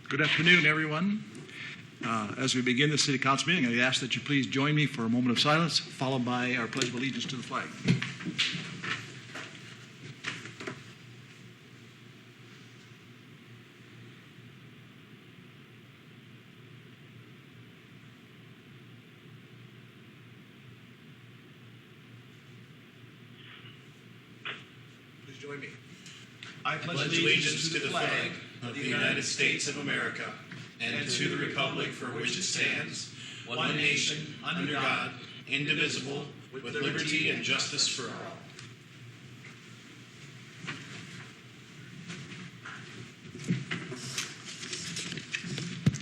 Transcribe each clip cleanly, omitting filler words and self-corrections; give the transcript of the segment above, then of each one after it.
Good afternoon, everyone. As we begin the City Council meeting, I ask that you please join me for a moment of silence, followed by our Pledge of Allegiance to the flag. Please join me. I pledge allegiance to the flag of the United States of America and to the republic for which it stands, one nation, under God, indivisible, with liberty and justice for all.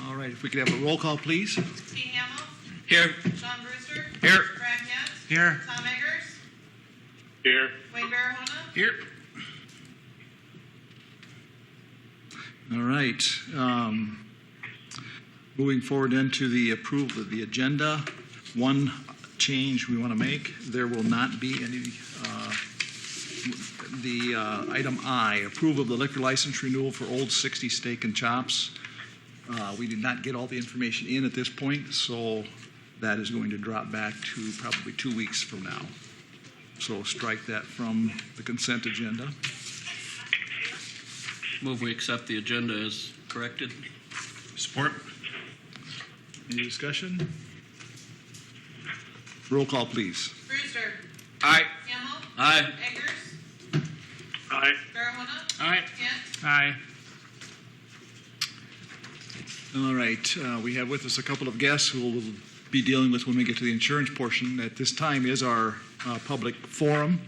All right, if we could have a roll call, please. T. Hamill. Here. Sean Brewster. Here. Brad Yetz. Here. Tom Eggers. Here. Wayne Barahona. Here. All right. Moving forward then to the approval of the agenda. One change we want to make, there will not be any, item I, approval of the liquor license renewal for Old 60 Steak and Chops. We did not get all the information in at this point, so that is going to drop back to probably 2 weeks from now. So strike that from the consent agenda. Move we accept the agenda as corrected. Support. Any discussion? Roll call, please. Brewster. Aye. Hamill. Aye. Eggers. Aye. Barahona. Aye. Yetz. Aye. All right. We have with us a couple of guests who we'll be dealing with when we get to the insurance portion. At this time is our public forum.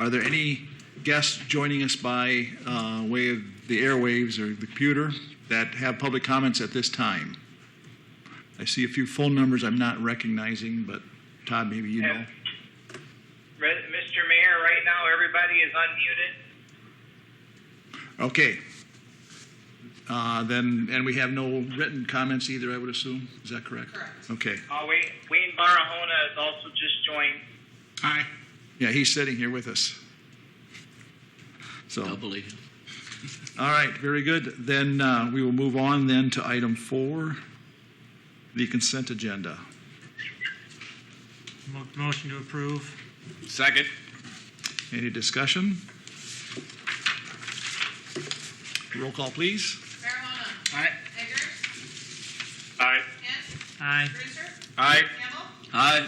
Are there any guests joining us by way of the airwaves or the computer that have public comments at this time? I see a few phone numbers I'm not recognizing, but Todd, maybe you know. Mr. Mayor, right now everybody is unmuted. Okay. And we have no written comments either, I would assume. Is that correct? Correct. Okay. Wayne Barahona has also just joined. Aye. Yeah, he's sitting here with us. So, Doubly. all right, very good. Then we will move on then to item 4, the consent agenda. Motion to approve. Second. Any discussion? Roll call, please. Barahona. Aye. Eggers. Aye. Yetz. Aye. Brewster. Aye. Hamill. Aye.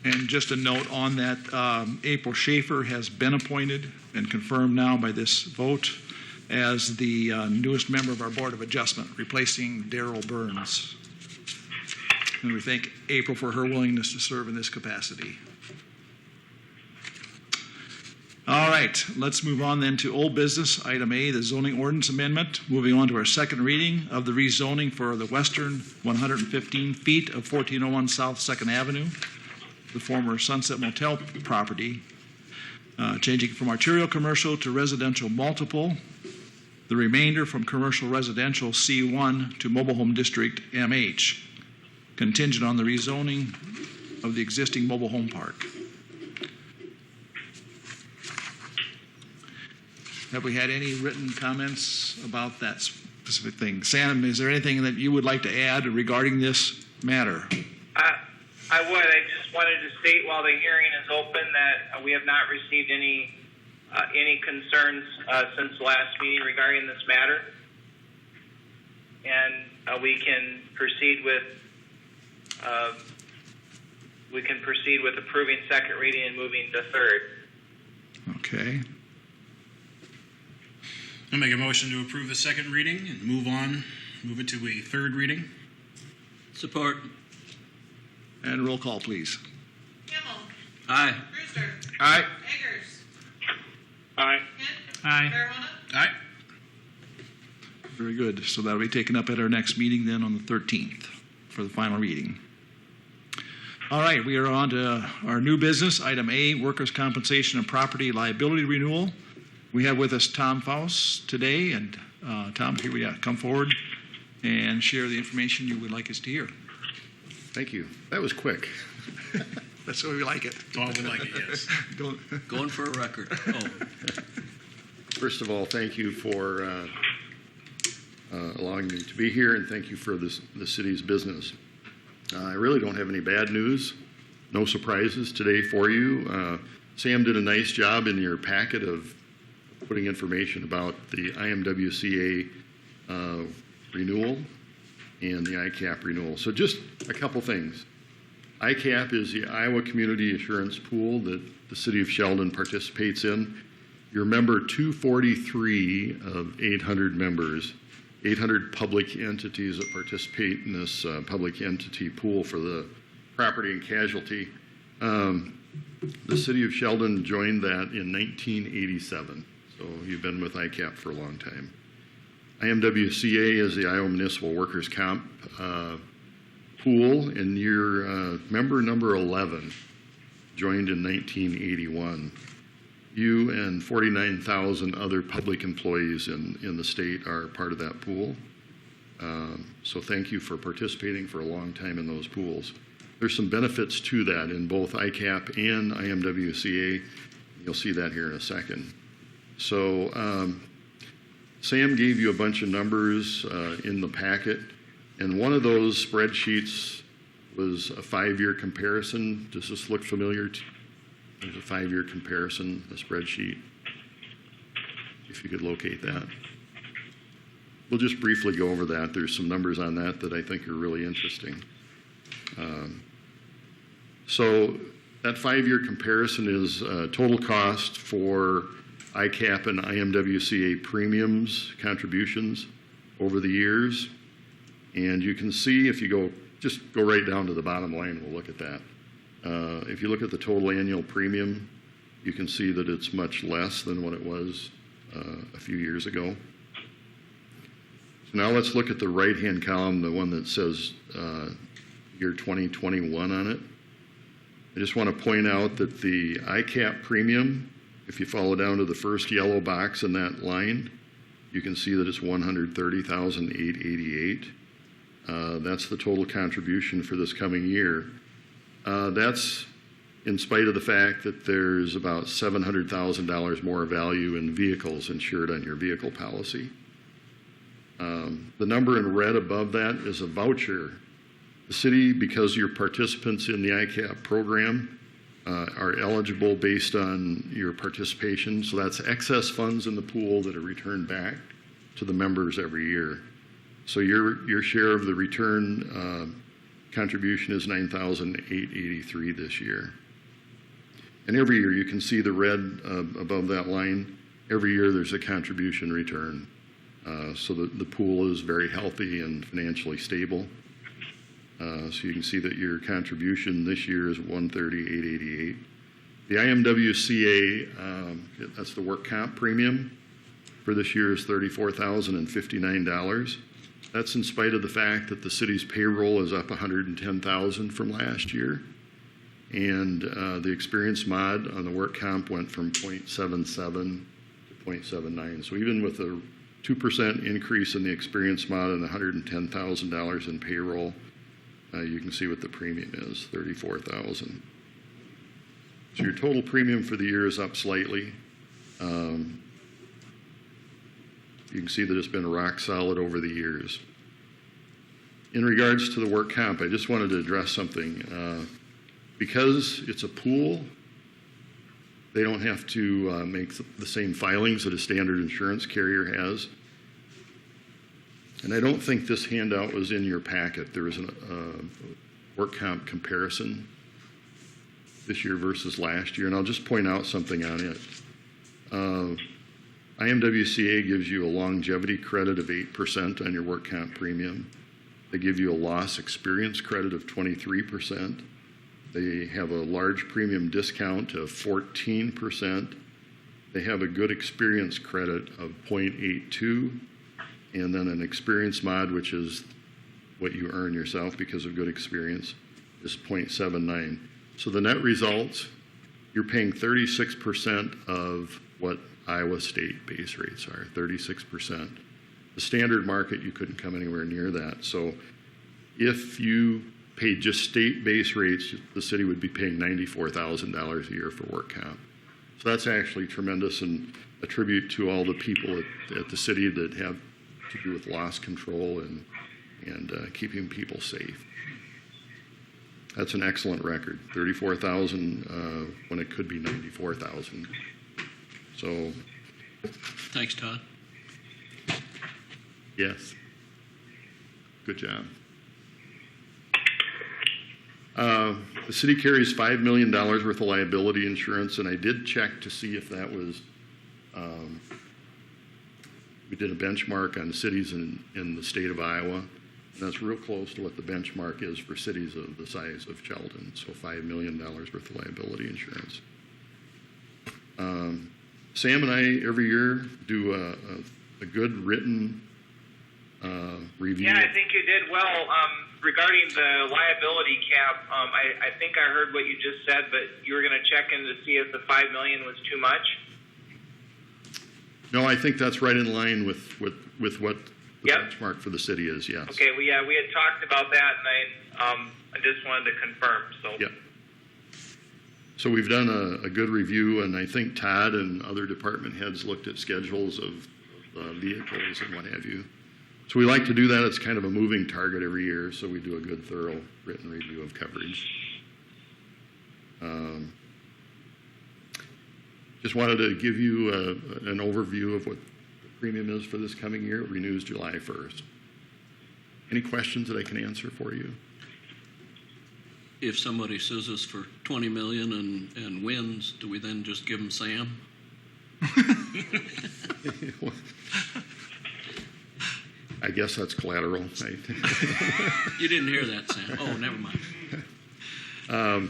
And just a note on that, April Schaefer has been appointed and confirmed now by this vote as the newest member of our Board of Adjustment, replacing Darrell Burns. And we thank April for her willingness to serve in this capacity. All right, let's move on then to old business. Item A, the zoning ordinance amendment. Moving on to our second reading of the rezoning for the western 115 feet of 1401 South 2nd Avenue, the former Sunset Motel property, changing from arterial commercial to residential multiple, the remainder from commercial residential C1 to mobile home district MH, contingent on the rezoning of the existing mobile home park. Have we had any written comments about that specific thing? Sam, is there anything that you would like to add regarding this matter? I would. I just wanted to state while the hearing is open that we have not received any concerns since the last meeting regarding this matter, and we can proceed with approving second reading and moving to third. Okay. I'll make a motion to approve the second reading and move it to a third reading. Support. And roll call, please. Hamill. Aye. Brewster. Aye. Eggers. Aye. Yetz. Aye. Barahona. Aye. Very good. So that'll be taken up at our next meeting then on the 13th for the final reading. All right, we are on to our new business. Item A, workers' compensation and property liability renewal. We have with us Tom Faust today. And Tom, here we are. Come forward and share the information you would like us to hear. Thank you. That was quick. That's the way we like it. Oh, we like it, yes. Going for a record. Oh. First of all, thank you for allowing me to be here, and thank you for the city's business. I really don't have any bad news. No surprises today for you. Sam did a nice job in your packet of putting information about the IMWCA renewal and the ICAP renewal. So just a couple things. ICAP is the Iowa Community Assurance Pool that the city of Sheldon participates in. You're member 243 of 800 members, 800 public entities that participate in this public entity pool for the property and casualty. The city of Sheldon joined that in 1987, so you've been with ICAP for a long time. IMWCA is the Iowa Municipal Workers' Comp pool, and you're member number 11, joined in 1981. You and 49,000 other public employees in the state are part of that pool. So thank you for participating for a long time in those pools. There's some benefits to that in both ICAP and IMWCA. You'll see that here in a second. So Sam gave you a bunch of numbers in the packet, and one of those spreadsheets was a 5-year comparison. Does this look familiar to you? There's a 5-year comparison, a spreadsheet, if you could locate that. We'll just briefly go over that. There's some numbers on that that I think are really interesting. So that 5-year comparison is total cost for ICAP and IMWCA premiums, contributions over the years. And you can see if you just go right down to the bottom line, we'll look at that. If you look at the total annual premium, you can see that it's much less than what it was a few years ago. So now let's look at the right-hand column, the one that says year 2021 on it. I just want to point out that the ICAP premium, if you follow down to the first yellow box in that line, you can see that it's $130,888. That's the total contribution for this coming year. That's in spite of the fact that there's about $700,000 more value in vehicles insured on your vehicle policy. The number in red above that is a voucher. The city, because you're participants in the ICAP program, are eligible based on your participation. So that's excess funds in the pool that are returned back to the members every year. So your share of the return contribution is $9,883 this year. And every year, you can see the red above that line. Every year there's a contribution return. So the pool is very healthy and financially stable. So you can see that your contribution this year is $130,888. The IMWCA, that's the work comp premium for this year, is $34,059. That's in spite of the fact that the city's payroll is up $110,000 from last year. And the experience mod on the work comp went from 0.77 to 0.79. So even with a 2% increase in the experience mod and $110,000 in payroll, you can see what the premium is, $34,000. So your total premium for the year is up slightly. You can see that it's been rock solid over the years. In regards to the work comp, I just wanted to address something. Because it's a pool, they don't have to make the same filings that a standard insurance carrier has. And I don't think this handout was in your packet. There was a work comp comparison this year versus last year, and I'll just point out something on it. IMWCA gives you a longevity credit of 8% on your work comp premium. They give you a loss experience credit of 23%. They have a large premium discount of 14%. They have a good experience credit of 0.82, and then an experience mod, which is what you earn yourself because of good experience, is 0.79. So the net results, you're paying 36% of what Iowa state base rates are, 36%. The standard market, you couldn't come anywhere near that. So if you paid just state base rates, the city would be paying $94,000 a year for work comp. So that's actually tremendous, and a tribute to all the people at the city that have to do with loss control and keeping people safe. That's an excellent record, 34,000 when it could be 94,000. So, Thanks, Todd. yes, good job. The city carries $5 million worth of liability insurance, and I did check to see if that was, we did a benchmark on cities in the state of Iowa, and that's real close to what the benchmark is for cities of the size of Sheldon, so $5 million worth of liability insurance. Sam and I, every year, do a good written review. Yeah, I think you did well. Regarding the liability cap, I think I heard what you just said, but you were going to check in to see if the $5 million was too much. No, I think that's right in line with what the Yep. benchmark for the city is, yes. Okay, we had talked about that, and I just wanted to confirm. So. Yep. So we've done a good review, and I think Todd and other department heads looked at schedules of vehicles and what have you. So we like to do that. It's kind of a moving target every year, so we do a good, thorough written review of coverage. Just wanted to give you an overview of what the premium is for this coming year. It renews July 1st. Any questions that I can answer for you? If somebody sues us for $20 million and wins, do we then just give them Sam? I guess that's collateral. You didn't hear that, Sam. Oh, never mind. The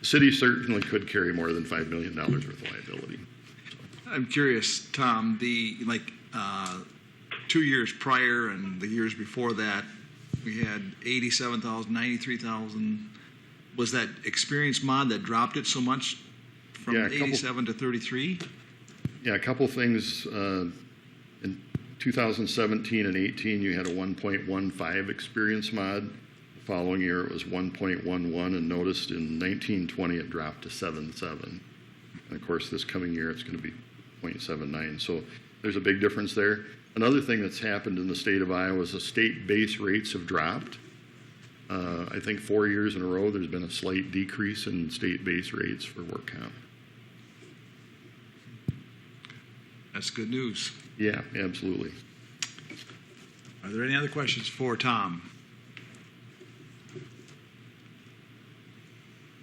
city certainly could carry more than $5 million worth of liability. I'm curious, Tom, 2 years prior and the years before that, we had 87,000, 93,000. Was that experience mod that dropped it so much from 87 to 33? Yeah, a couple things. In 2017 and 18, you had a 1.15 experience mod. The following year, it was 1.11, and noticed in 1920 it dropped to 7.7. And of course, this coming year, it's going to be 0.79. So there's a big difference there. Another thing that's happened in the state of Iowa is the state base rates have dropped. I think 4 years in a row, there's been a slight decrease in state base rates for work comp. That's good news. Yeah, absolutely. Are there any other questions for Tom?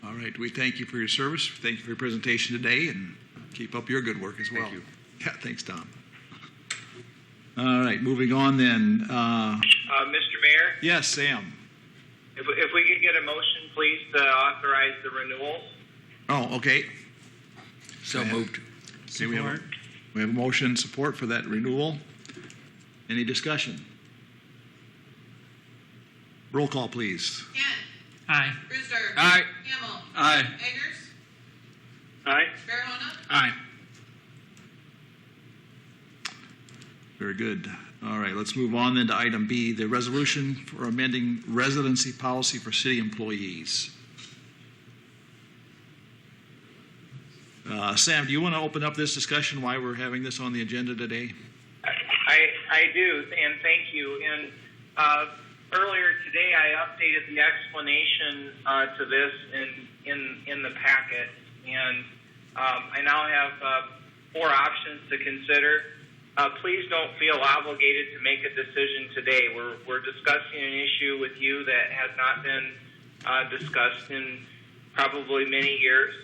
All right, we thank you for your service. Thank you for your presentation today, and keep up your good work as well. Thank you. Yeah, thanks, Tom. All right, moving on then. Mr. Mayor, Yes, Sam. if we could get a motion, please, to authorize the renewals. Oh, okay. So moved. Okay, we have a motion and support for that renewal. Any discussion? Roll call, please. Kent. Aye. Brewster. Aye. Hamel. Aye. Eggers. Aye. Farahona. Aye. Very good. All right, let's move on then to item B, the resolution for amending residency policy for city employees. Sam, do you want to open up this discussion why we're having this on the agenda today? I do, and thank you. And earlier today, I updated the explanation to this in the packet, and I now have 4 options to consider. Please don't feel obligated to make a decision today. We're discussing an issue with you that has not been discussed in probably many years,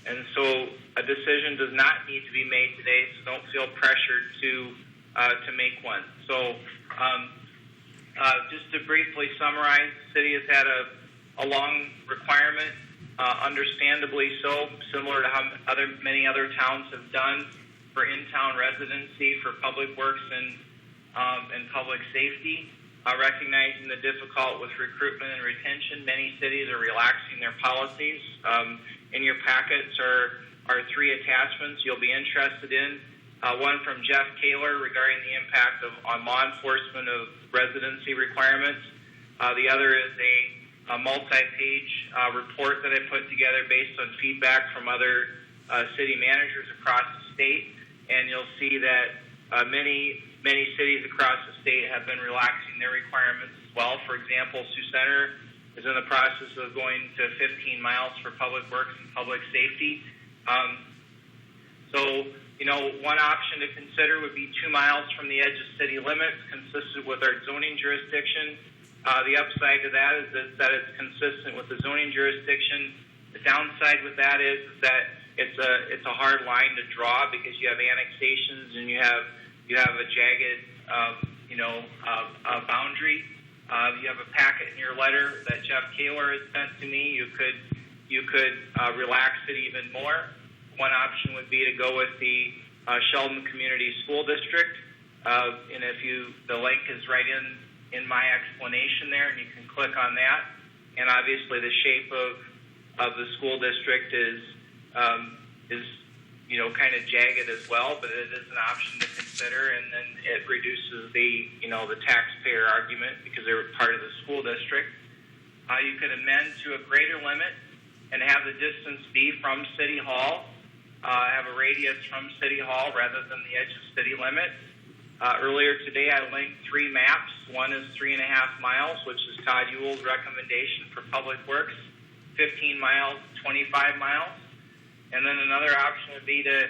and so a decision does not need to be made today. So don't feel pressured to make one. So just to briefly summarize, the city has had a long requirement, understandably so, similar to how many other towns have done, for in-town residency for public works and public safety. Recognizing the difficult with recruitment and retention, many cities are relaxing their policies. In your packets are 3 attachments you'll be interested in. One from Jeff Kaler regarding the impact on law enforcement of residency requirements. The other is a multi-page report that I put together based on feedback from other city managers across the state. And you'll see that Many cities across the state have been relaxing their requirements as well. For example, Sioux Center is in the process of going to 15 miles for public works and public safety. One option to consider would be 2 miles from the edge of city limits, consistent with our zoning jurisdiction. The upside to that is that it's consistent with the zoning jurisdiction. The downside with that is that it's a hard line to draw because you have annexations and you have a jagged boundary. You have a packet in your letter that Jeff Kaler has sent to me. You could relax it even more. One option would be to go with the Sheldon Community School District, and the link is right in my explanation there, and you can click on that. And obviously, the shape of the school district is kind of jagged as well, but it is an option to consider, and then it reduces the taxpayer argument because they're part of the school district. You could amend to a greater limit and have the distance be from City Hall, have a radius from City Hall rather than the edge of city limits. Earlier today, I linked 3 maps. One is 3.5 miles, which is Todd Ewell's recommendation for Public Works, 15 miles, 25 miles. And then another option would be to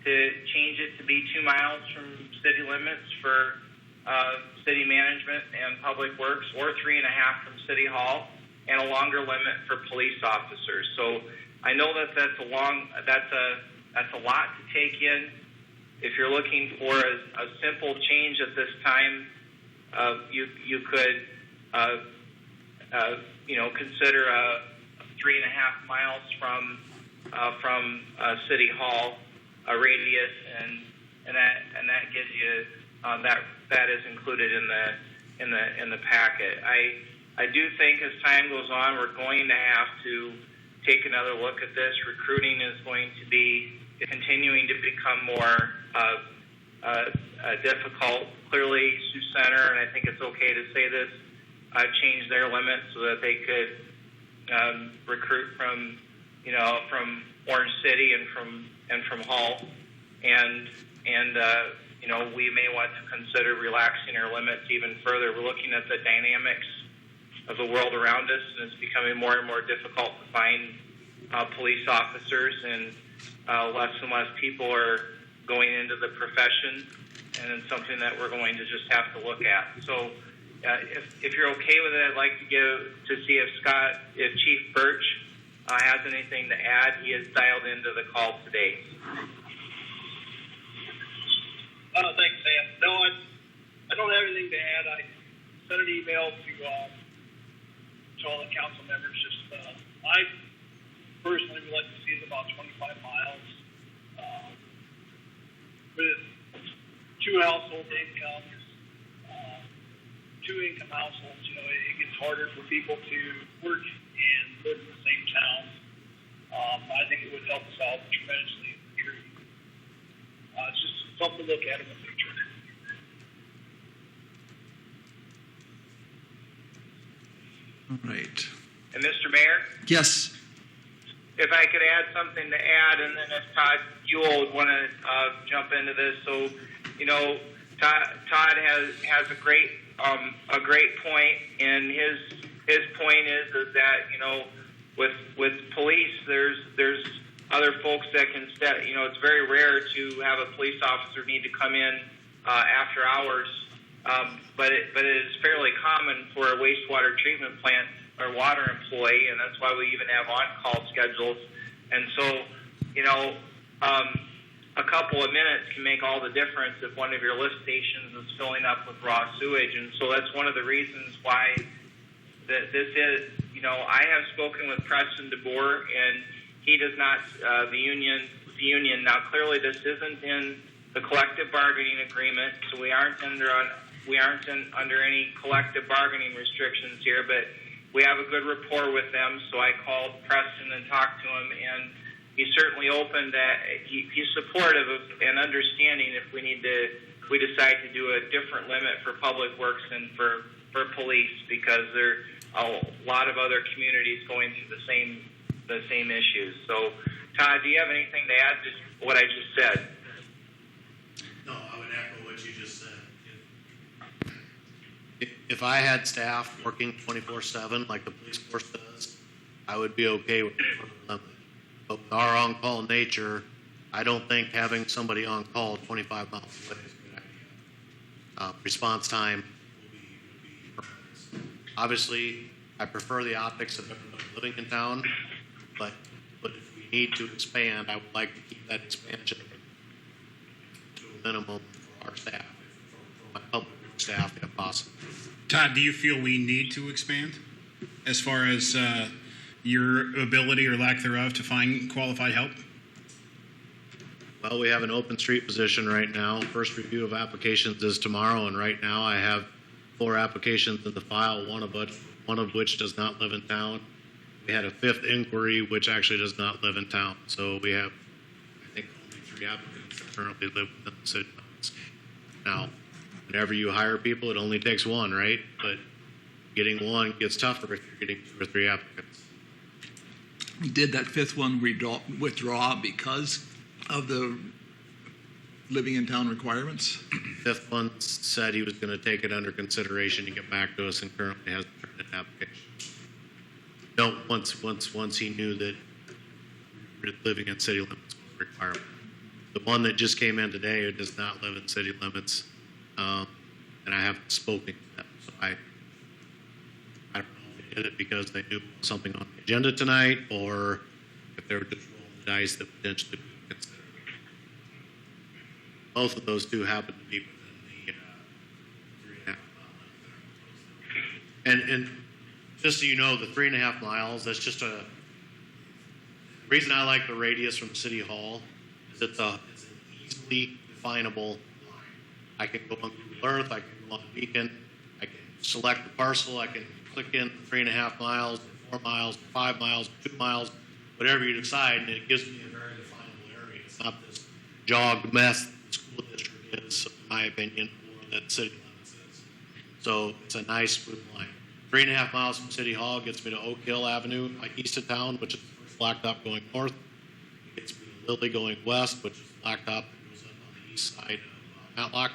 change it to be 2 miles from city limits for city management and public works, or 3.5 from City Hall, and a longer limit for police officers. So I know that's a lot to take in. If you're looking for a simple change at this time, you could consider 3.5 miles from City Hall, a radius, and that gives you that is included in the packet. I do think as time goes on, we're going to have to take another look at this. Recruiting is going to be continuing to become more difficult. Clearly, Sioux Center, and I think it's okay to say this, changed their limits so that they could recruit from Orange City and from Hull, and we may want to consider relaxing our limits even further. We're looking at the dynamics of the world around us, and it's becoming more and more difficult to find police officers, and less and less people are going into the profession, and it's something that we're going to just have to look at. So if you're okay with it, I'd like to see if Chief Birch has anything to add. He is dialed into the call today. Thanks, Sam. No, I don't have anything to add. I sent an email to all the council members. I personally would like to see it about 25 miles. With 2 household incomes, 2 income households, it gets harder for people to work and live in the same town. I think it would help us out tremendously in the area. It's just something to look at in the future. All right. And Mr. Mayor, Yes. if I could add something to add, and then if Todd Ewell would want to jump into this. So, Todd has a great point, and his point is that with police, there's other folks that can step. It's very rare to have a police officer need to come in after hours, but it is fairly common for a wastewater treatment plant or water employee, and that's why we even have on-call schedules. And so, a couple of minutes can make all the difference if one of your lift stations is filling up with raw sewage. And so that's one of the reasons why this is, I have spoken with Preston DeBoer, and he does not, the union. Now, clearly this isn't in the collective bargaining agreement, so we aren't under any collective bargaining restrictions here, but we have a good rapport with them. So I called Preston and talked to him, and he's certainly open that he's supportive of and understanding if we decide to do a different limit for public works than for police, because there are a lot of other communities going through the same issues. So, Todd, do you have anything to add to what I just said? No, I would echo If I had staff working 24/7 like the police force does, I would be okay with the limit. But with our on-call nature, I don't think having somebody on call 25 miles away is a good idea. Response time will be horrendous. Obviously, I prefer the optics of everybody living in town, but if we need to expand, I would like to keep that expansion to a minimum for our staff, for my public works staff, if possible. Todd, do you feel we need to expand as far as your ability or lack thereof to find qualified help? Well, we have an open street position right now. First review of applications is tomorrow, and right now I have 4 applications in the file, one of which does not live in town. We had a 5th inquiry, which actually does not live in town. So we have, I think, only 3 applicants that currently live within the city limits. Now, whenever you hire people, it only takes 1, right? But getting 1 gets tougher if you're getting 2 or 3 applicants. Did that 5th one withdraw because of the living in town requirements? 5th one said he was going to take it under consideration and get back to us, and currently hasn't turned in an application. No, once he knew that living in city limits was a requirement. The one that just came in today does not live in city limits, and I haven't spoken to them. So I don't know if they did it because they knew something on the agenda tonight, or if they were just rolling the dice that potentially we would consider. Both of those 2 happen to be within the 3.5 mile limit. And just so you know, the 3.5 miles, that's just the reason I like the radius from City Hall is it's an easily definable line. I can go on Google Earth, I can go on Beacon, I can select the parcel, I can click in 3.5 miles, 4 miles, 5 miles, 2 miles, whatever you decide, and it gives me a very definable area. It's not this jog mess that the school district is, in my opinion, or that city limits is. So it's a nice smooth line. 3.5 miles from City Hall gets me to Oak Hill Avenue, east of town, which is blacktop going north. It gets me to Lilly going west, which is blacktop that goes up on the east side of Matlock.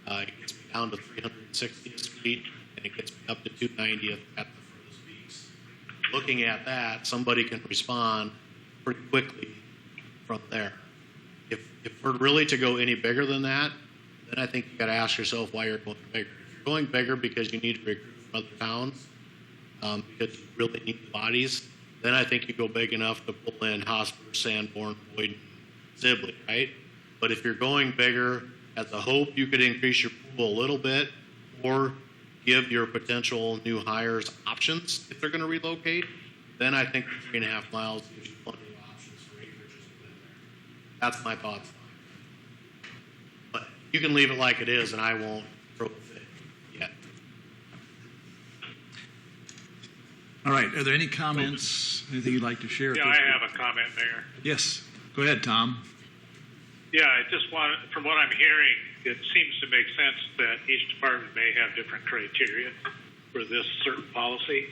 It gets me down to 360th Street, and it gets me up to 290th at the furthest peaks. Looking at that, somebody can respond pretty quickly from there. If we're really to go any bigger than that, then I think you got to ask yourself why you're going bigger. If you're going bigger because you need to recruit from other towns, because you really need the bodies, then I think you go big enough to pull in Hosper, Sanborn, Boyd, and Sibley, right? But if you're going bigger as a hope, you could increase your pool a little bit, or give your potential new hires options if they're going to relocate, then I think the 3.5 miles gives you plenty of options for acreages within there. That's my thoughts. But you can leave it like it is, and I won't throw a fit yet. All right, are there any comments, anything you'd like to share? Yeah, I have a comment, Mayor. Yes, go ahead, Tom. Yeah, I just want, from what I'm hearing, it seems to make sense that each department may have different criteria for this certain policy.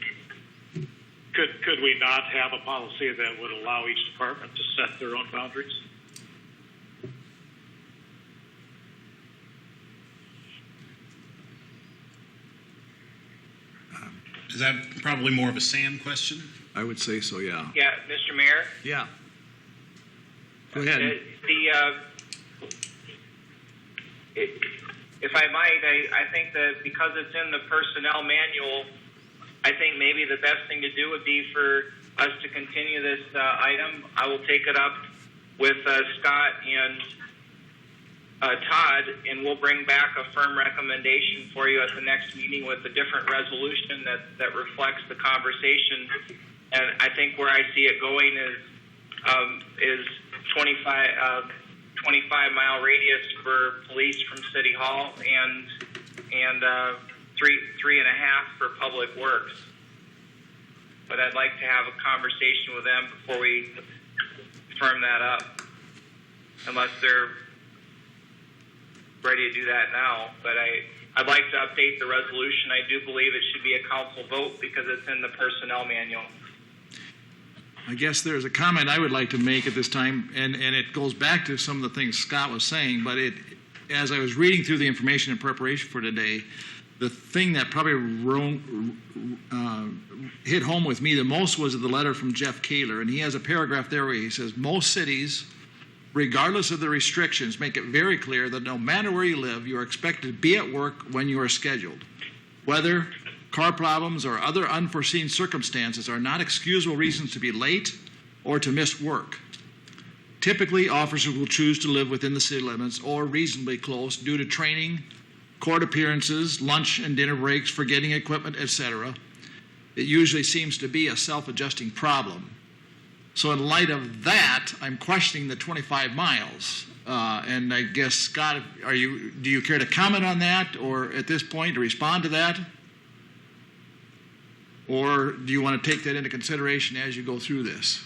Could we not have a policy that would allow each department to set their own boundaries? Is that probably more of a Sam question? I would say so, yeah. Yeah, Mr. Mayor? Yeah. Go ahead. If I might, I think that because it's in the personnel manual, I think maybe the best thing to do would be for us to continue this item. I will take it up with Scott and Todd, and we'll bring back a firm recommendation for you at the next meeting with a different resolution that reflects the conversation. And I think where I see it going is 25-mile radius for police from City Hall and 3.5 for Public Works. But I'd like to have a conversation with them before we firm that up, unless they're ready to do that now. But I'd like to update the resolution. I do believe it should be a council vote because it's in the personnel manual. I guess there's a comment I would like to make at this time, and it goes back to some of the things Scott was saying, but as I was reading through the information in preparation for today, the thing that probably hit home with me the most was the letter from Jeff Kaler, and he has a paragraph there where he says, most cities, regardless of the restrictions, make it very clear that no matter where you live, you are expected to be at work when you are scheduled. Weather, car problems, or other unforeseen circumstances are not excusable reasons to be late or to miss work. Typically, officers will choose to live within the city limits or reasonably close due to training, court appearances, lunch and dinner breaks, forgetting equipment, etc. It usually seems to be a self-adjusting problem. So in light of that, I'm questioning the 25 miles. And I guess, Scott, do you care to comment on that, or at this point to respond to that? Or do you want to take that into consideration as you go through this?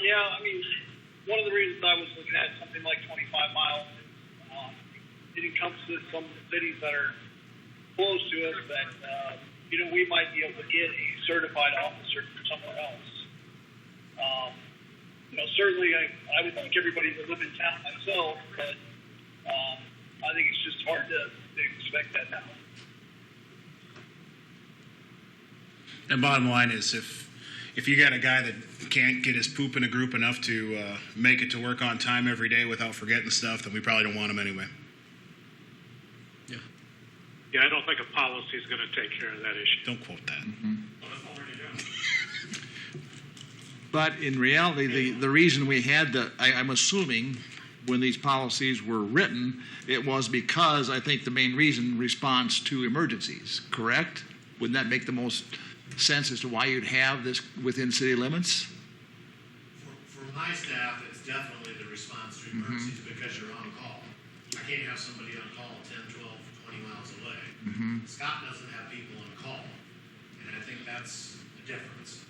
Yeah, I mean, one of the reasons I was looking at something like 25 miles, it encompasses some cities that are close to us that, we might be able to get a certified officer from somewhere else. Certainly I would like everybody to live in town myself, but I think it's just hard to expect that now. And bottom line is, if you got a guy that can't get his poop in a group enough to make it to work on time every day without forgetting stuff, then we probably don't want him anyway. Yeah, I don't think a policy is going to take care of that issue. Don't quote that. Mm-hmm. But in reality, the reason we had I'm assuming when these policies were written, it was because I think the main reason response to emergencies, correct? Wouldn't that make the most sense as to why you'd have this within city limits? For my staff, it's definitely the response to emergencies because you're on call. I can't have somebody on call 10, 12, 20 miles away. Scott doesn't have people on call, and I think that's the difference.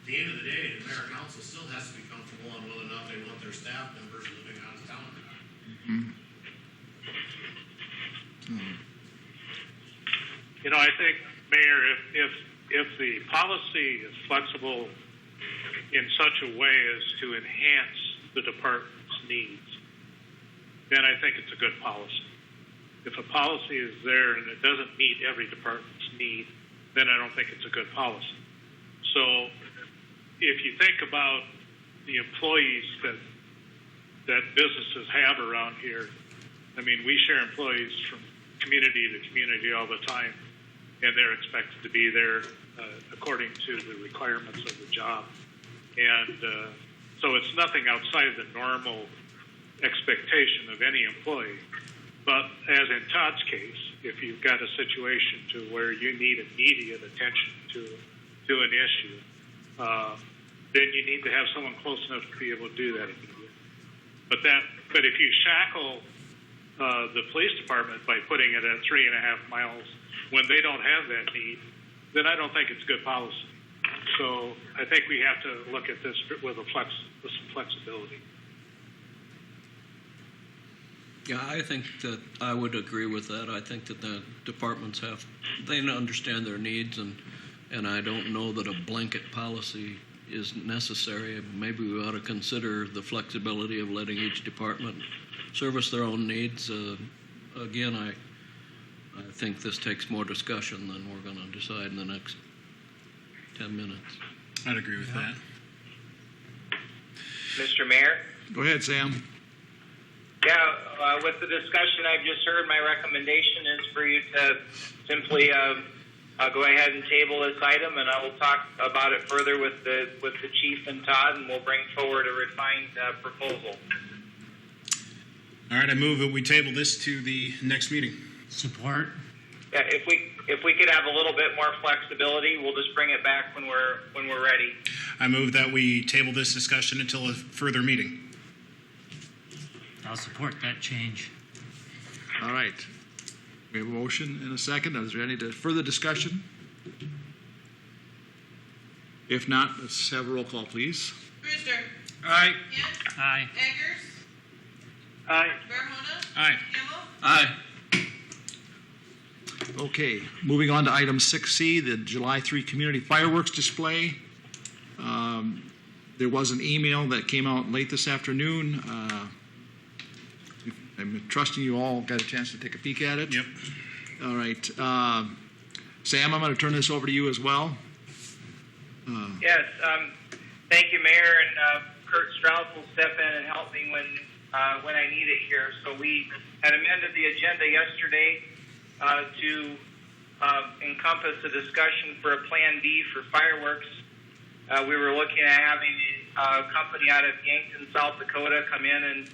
At the end of the day, the mayor and council still has to be comfortable on whether or not they want their staff members living out of town. I think, Mayor, if the policy is flexible in such a way as to enhance the department's needs, then I think it's a good policy. If a policy is there and it doesn't meet every department's need, then I don't think it's a good policy. So if you think about the employees that businesses have around here, I mean, we share employees from community to community all the time, and they're expected to be there according to the requirements of the job. And so it's nothing outside of the normal expectation of any employee. But as in Todd's case, if you've got a situation to where you need immediate attention to an issue, then you need to have someone close enough to be able to do that immediately. But if you shackle the police department by putting it at 3.5 miles when they don't have that need, then I don't think it's good policy. So I think we have to look at this with some flexibility. Yeah, I think that I would agree with that. I think that the departments they understand their needs, and I don't know that a blanket policy is necessary. Maybe we ought to consider the flexibility of letting each department service their own needs. Again, I think this takes more discussion than we're going to decide in the next 10 minutes. I'd agree with that. Mr. Mayor? Go ahead, Sam. Yeah, with the discussion I've just heard, my recommendation is for you to simply go ahead and table this item, and I will talk about it further with the chief and Todd, and we'll bring forward a refined proposal. All right, I move that we table this to the next meeting. Support. Yeah, if we could have a little bit more flexibility, we'll just bring it back when we're ready. I move that we table this discussion until a further meeting. I'll support that change. All right. We have a motion and a second. Is there any further discussion? If not, let's have a roll call, please. Brewster. Aye. Kent. Aye. Eggers. Aye. Verhona. Aye. Himmel. Aye. Okay, moving on to item 6C, the July 3 community fireworks display. There was an email that came out late this afternoon. I'm trusting you all got a chance to take a peek at it. Yep. All right. Sam, I'm going to turn this over to you as well. Yes, thank you, Mayor, and Kurt Strauss will step in and help me when I need it here. So we had amended the agenda yesterday to encompass a discussion for a Plan B for fireworks. We were looking at having a company out of Yankton, South Dakota, come in and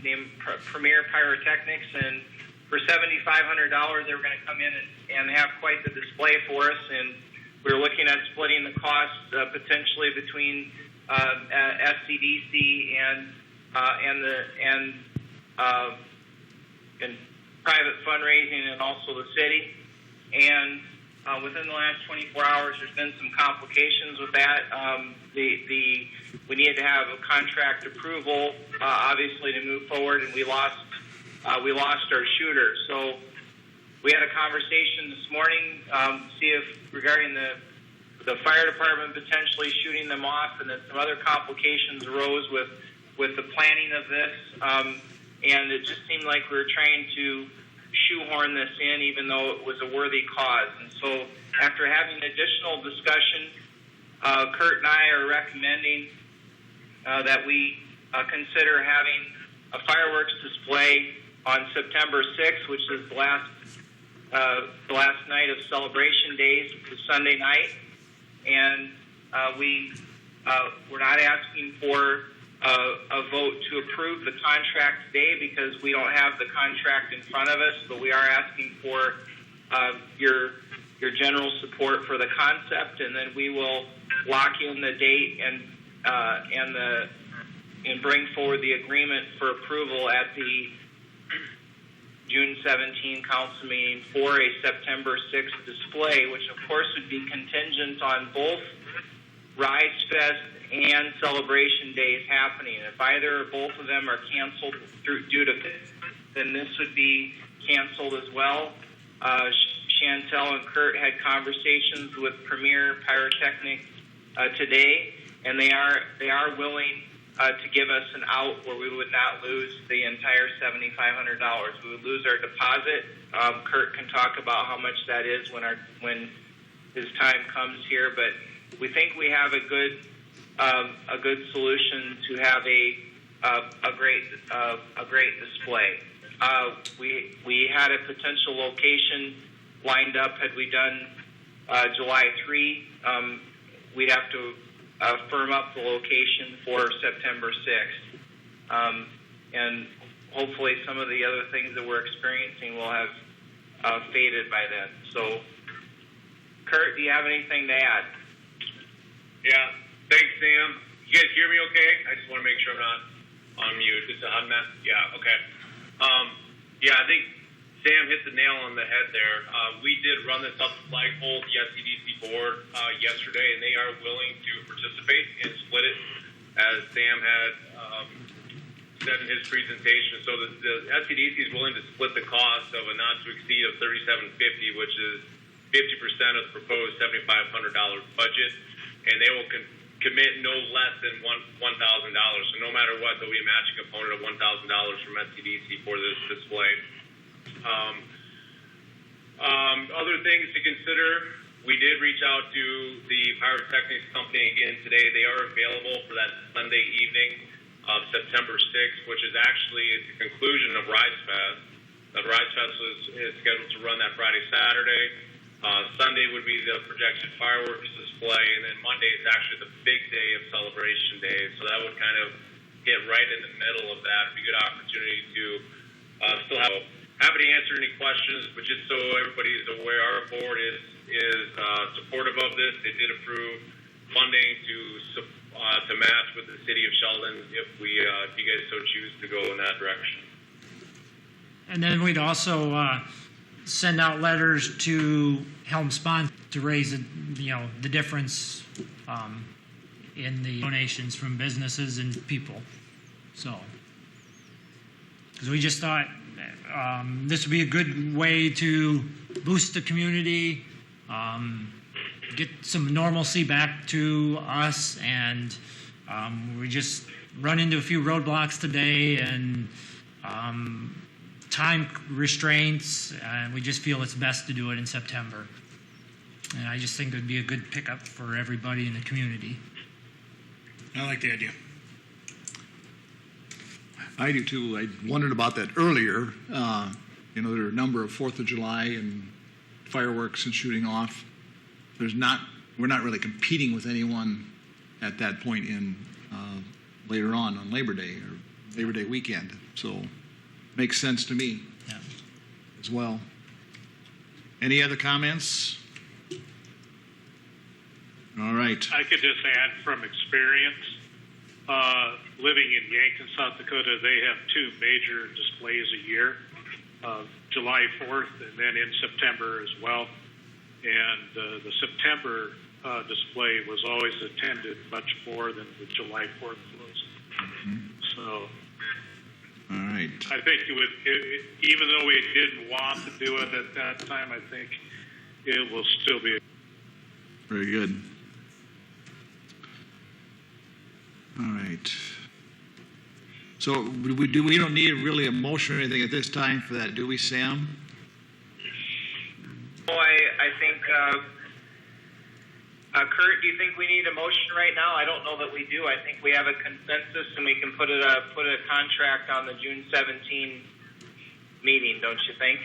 named Premier Pyrotechnics, and for $7,500 they were going to come in and have quite the display for us, and we were looking at splitting the cost potentially between SCDC and private fundraising and also the city. And within the last 24 hours, there's been some complications with that. We needed to have a contract approval, obviously, to move forward, and we lost our shooter. So we had a conversation this morning, see if regarding the fire department potentially shooting them off, and then some other complications arose with the planning of this, and it just seemed like we were trying to shoehorn this in, even though it was a worthy cause. And so, after having additional discussion, Kurt and I are recommending that we consider having a fireworks display on September 6th, which is the last night of celebration days, the Sunday night, and we're not asking for a vote to approve the contract today because we don't have the contract in front of us, but we are asking for your general support for the concept, and then we will lock in the date and bring forward the agreement for approval at the June 17 council meeting for a September 6th display, which of course would be contingent on both Rise Fest and Celebration Days happening. If either or both of them are canceled due to this, then this would be canceled as well. Chantel and Kurt had conversations with Premier Pyrotechnics today, and they are willing to give us an out where we would not lose the entire $7,500. We would lose our deposit. Kurt can talk about how much that is when his time comes here, but we think we have a good solution to have a great display. We had a potential location lined up. Had we done July 3, we'd have to firm up the location for September 6th. And hopefully some of the other things that we're experiencing will have faded by then. So, Kurt, do you have anything to add? Yeah, thanks, Sam. You guys hear me okay? I just want to make sure I'm not on mute. Is it on that? Yeah, okay. Yeah, I think Sam hit the nail on the head there. We did run this up the flagpole, the SCDC board, yesterday, and they are willing to participate and split it, as Sam had said in his presentation. So the SCDC is willing to split the cost of a not-to-exceed of $3,750, which is 50% of the proposed $7,500 budget, and they will commit no less than $1,000. So no matter what, there'll be a matching component of $1,000 from SCDC for this display. Other things to consider, we did reach out to the Pyrotechnics company again today. They are available for that Sunday evening of September 6th, which is actually at the conclusion of Rise Fest. The Rise Fest is scheduled to run that Friday, Saturday. Sunday would be the projected fireworks display, and then Monday is actually the big day of Celebration Day. So that would kind of hit right in the middle of that. It'd be a good opportunity to still have. Happy to answer any questions, but just so everybody is aware, our board is supportive of this. They did approve funding to match with the city of Sheldon if you guys so choose to go in that direction. And then we'd also send out letters to Helm Sponsor to raise the difference in the donations from businesses and people. So, because we just thought this would be a good way to boost the community, get some normalcy back to us, and we just run into a few roadblocks today and time restraints, and we just feel it's best to do it in September. And I just think it would be a good pickup for everybody in the community. I like the idea. I do too. I wondered about that earlier. There are a number of 4th of July and fireworks and shooting off. We're not really competing with anyone at that point in later on Labor Day or Labor Day weekend. So makes sense to me as well. Any other comments? All right. I could just add from experience, living in Yankton, South Dakota, they have 2 major displays a year, July 4th and then in September as well. And the September display was always attended much more than the July 4th was. Mm-hmm. So All right. I think even though we didn't want to do it at that time, I think it will still be. Very good. All right. So we don't need really a motion or anything at this time for that, do we, Sam? Well, I think, Kurt, do you think we need a motion right now? I don't know that we do. I think we have a consensus, and we can put a contract on the June 17 meeting, don't you think?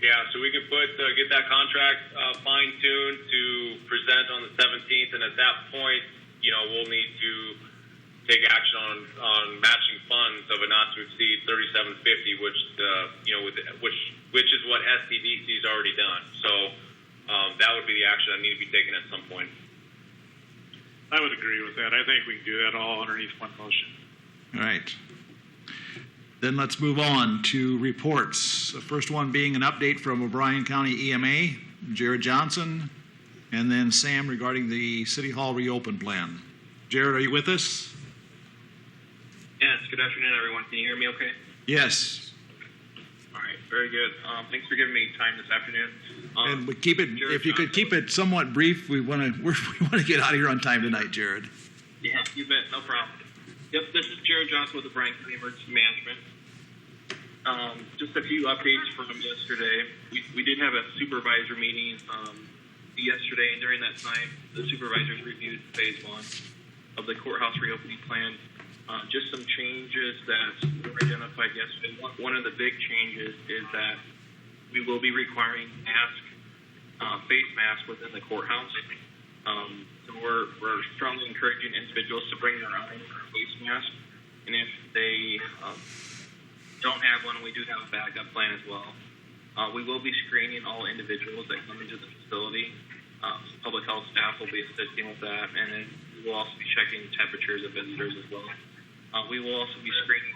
Yeah, so we can get that contract fine-tuned to present on the 17th, and at that point, we'll need to take action on matching funds of a not to exceed $37.50, which is what SDDC's already done. So that would be the action that need to be taken at some point. I would agree with that. I think we can do that all underneath one motion. All right. Then let's move on to reports. The first one being an update from O'Brien County EMA, Jared Johnson, and then Sam regarding the City Hall reopen plan. Jared, are you with us? Yes, good afternoon, everyone. Can you hear me okay? Yes. All right, very good. Thanks for giving me time this afternoon. And we keep it, if you could keep it somewhat brief, we want to get out of here on time tonight, Jared. Yeah, you bet, no problem. Yep, this is Jared Johnson with the O'Brien County Emergency Management. Just a few updates from yesterday. We did have a supervisor meeting yesterday, and during that time, the supervisors reviewed phase 1 of the courthouse reopening plan. Just some changes that were identified yesterday. One of the big changes is that we will be requiring face masks within the courthouse. So we're strongly encouraging individuals to bring their own face mask, and if they don't have one, we do have a backup plan as well. We will be screening all individuals that come into the facility. Public health staff will be assisting with that, and then we will also be checking temperatures of visitors as well. We will also be screening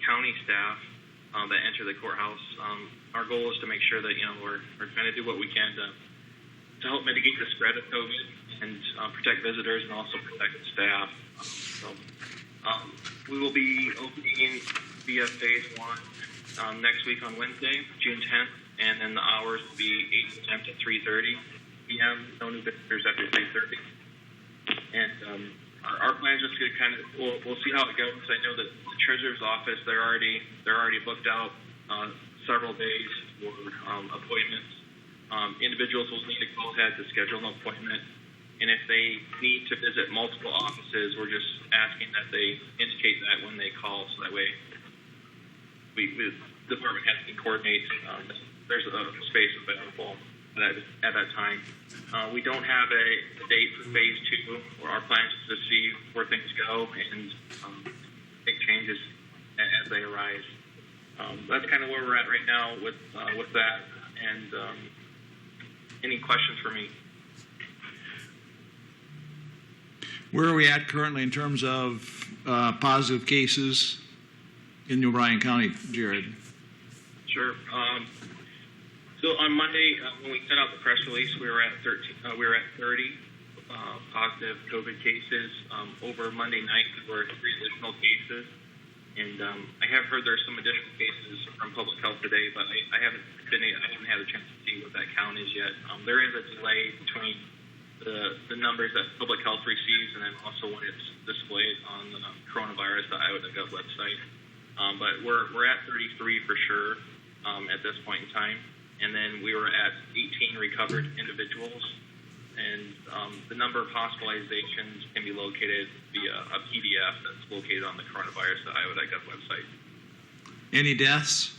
county staff that enter the courthouse. Our goal is to make sure that we're trying to do what we can to help mitigate the spread of COVID and protect visitors and also protect the staff. We will be opening via phase 1 next week on Wednesday, June 10th, and then the hours will be 8 a.m. to 3:30 p.m. No new visitors after 3:30. And our plan is just to kind of we'll see how it goes. I know that the treasurer's office they're already booked out several days for appointments. Individuals will need to go ahead to schedule an appointment, and if they need to visit multiple offices, we're just asking that they indicate that when they call, so that way the department has to coordinate. There's a space available at that time. We don't have a date for phase 2. Our plan is to see where things go and make changes as they arise. That's kind of where we're at right now with that. And any questions for me? Where are we at currently in terms of positive cases in O'Brien County, Jared? Sure. So on Monday, when we sent out the press release, we were at 30 positive COVID cases. Over Monday night, there were 3 additional cases, and I have heard there's some additional cases from public health today, but I haven't had a chance to see what that count is yet. There is a delay between the numbers that public health receives, and then also when it's displayed on the coronavirus.iowa.gov website. But we're at 33 for sure at this point in time, and then we were at 18 recovered individuals, and the number of hospitalizations can be located via a PDF that's located on the coronavirus.iowa.gov website. Any deaths?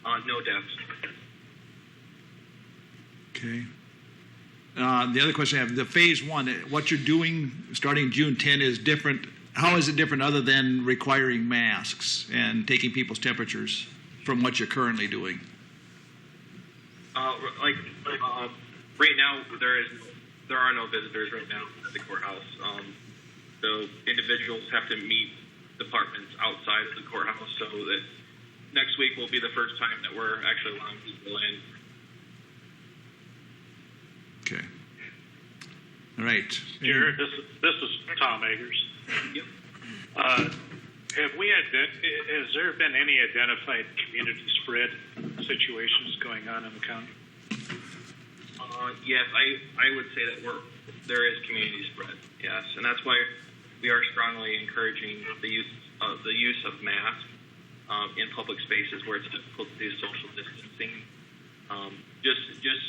No deaths. Okay. The other question I have, the phase one, what you're doing starting June 10 is different. How is it different other than requiring masks and taking people's temperatures from what you're currently doing? Right now, there are no visitors right now at the courthouse. So individuals have to meet departments outside of the courthouse. So that next week will be the first time that we're actually allowing people in. Okay. All right. Jared, this is Tom Agers. Yep. Has there been any identified community spread situations going on in the county? Yes, I would say that there is community spread. Yes, and that's why we are strongly encouraging the use of masks in public spaces where it's difficult to do social distancing. Just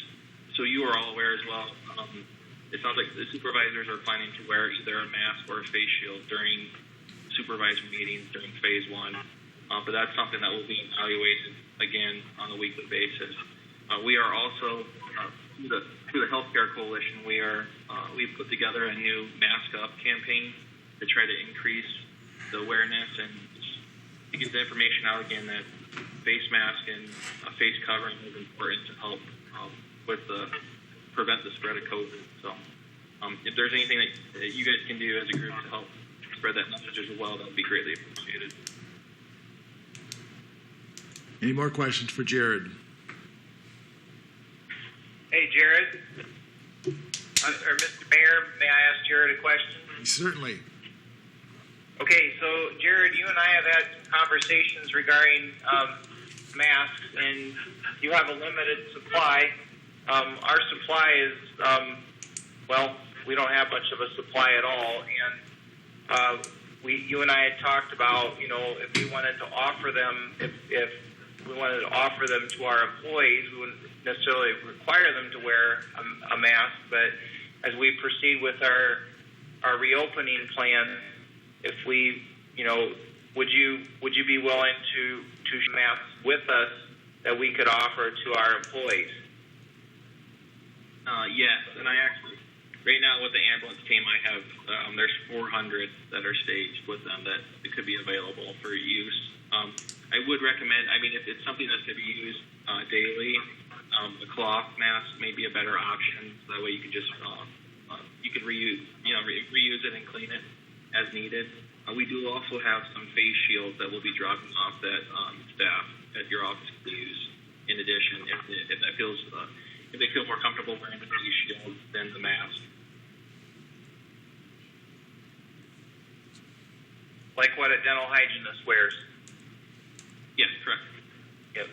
so you are all aware as well, it sounds like the supervisors are planning to wear either a mask or a face shield during supervisor meetings during phase one. But that's something that will be evaluated again on a weekly basis. We are also through the Healthcare Coalition, we put together a new Mask Up campaign to try to increase the awareness and to get the information out again that face mask and face covering is important to help prevent the spread of COVID. So if there's anything that you guys can do as a group to help spread that message as well, that would be greatly appreciated. Any more questions for Jared? Hey, Jared. Or Mr. Mayor, may I ask Jared a question? Certainly. Okay, so Jared, you and I have had conversations regarding masks, and you have a limited supply. Our supply is, we don't have much of a supply at all, and you and I had talked about, if we wanted to offer them, if we wanted to offer them to our employees, we wouldn't necessarily require them to wear a mask, but as we proceed with our reopening plan, if we, would you be willing to masks with us that we could offer to our employees? Yes, and I actually, right now with the ambulance team, I have, there's 400 that are staged with them that it could be available for use. I would recommend, if it's something that's going to be used daily, the cloth mask may be a better option. That way you can just, you can reuse it and clean it as needed. We do also have some face shields that we'll be dropping off that staff at your office can use. In addition, if that feels, if they feel more comfortable wearing the face shield than the mask. Like what a dental hygienist wears? Yes, correct. Yep.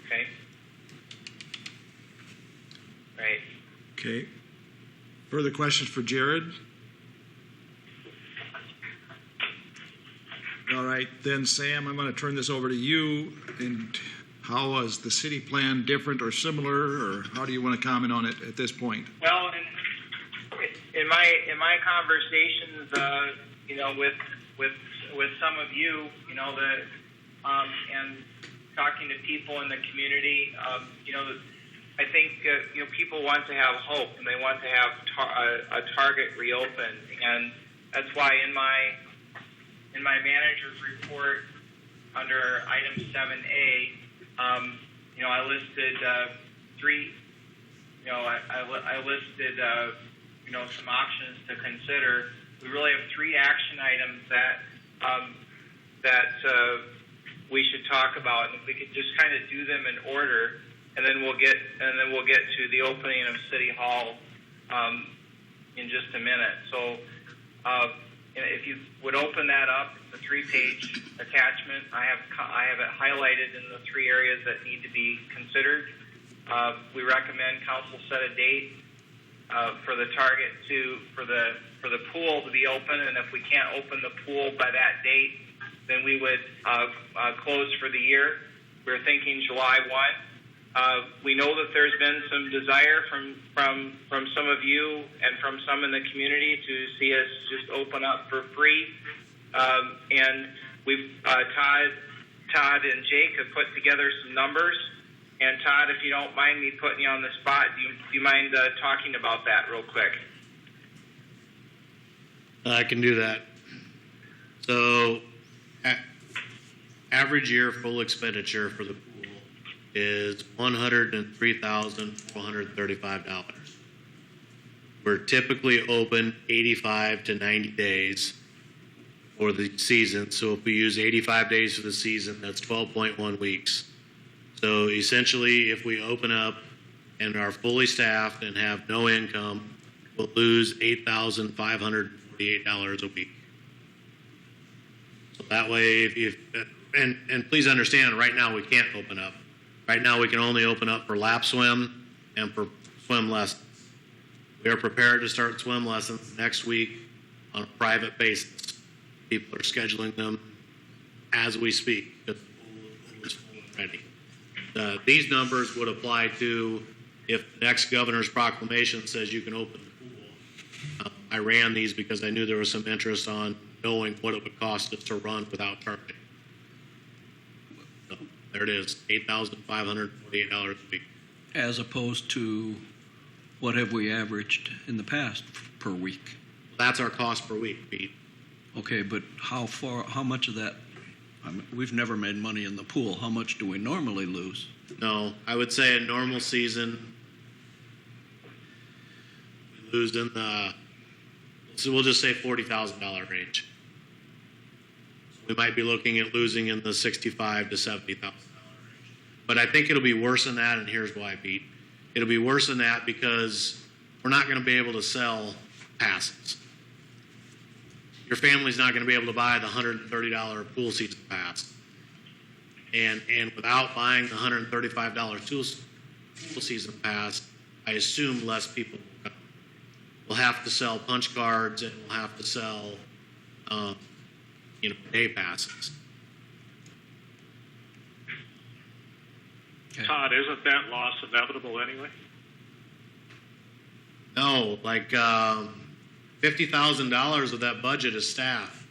Okay. Right. Okay. Further questions for Jared? All right, then Sam, I'm going to turn this over to you. And how is the city plan different or similar, or how do you want to comment on it at this point? Well, in my conversations, with some of you, and talking to people in the community, I think people want to have hope and they want to have a target reopened, and that's why in my manager's report under item 7A, I listed three. I listed some options to consider. We really have three action items that we should talk about, and if we could just kind of do them in order, and then we'll get to the opening of City Hall in just a minute. So if you would open that up, it's a 3-page attachment. I have it highlighted in the 3 areas that need to be considered. We recommend council set a date for the target for the pool to be open, and if we can't open the pool by that date, then we would close for the year. We're thinking July 1. We know that there's been some desire from some of you and from some in the community to see us just open up for free, and we've Todd and Jake have put together some numbers. And Todd, if you don't mind me putting you on the spot, do you mind talking about that real quick? I can do that. So, average year full expenditure for the pool is $103,435. We're typically open 85 to 90 days for the season. So if we use 85 days for the season, that's 12.1 weeks. So essentially, if we open up and are fully staffed and have no income, we'll lose $8,548 a week. So that way, and please understand, right now we can't open up. Right now we can only open up for lap swim and for swim lessons. We are prepared to start swim lessons next week on a private basis. People are scheduling them as we speak because the pool is full and ready. These numbers would apply to if the next governor's proclamation says you can open the pool. I ran these because I knew there was some interest on knowing what it would cost us to run without permitting. So there it is, $8,548 a week. As opposed to what have we averaged in the past per week? That's our cost per week, Pete. Okay, but how much of that? I mean, we've never made money in the pool. How much do we normally lose? No, I would say a normal season, we lose in the, so we'll just say $40,000 range. So we might be looking at losing in the $65,000 to $70,000 range. But I think it'll be worse than that, and here's why, Pete. It'll be worse than that because we're not going to be able to sell passes. Your family's not going to be able to buy the $130 pool season pass. And without buying the $135 pool season pass, I assume less people will come. We'll have to sell punch cards and we'll have to sell, day passes. Okay. Todd, isn't that loss inevitable anyway? No, like $50,000 of that budget is staff.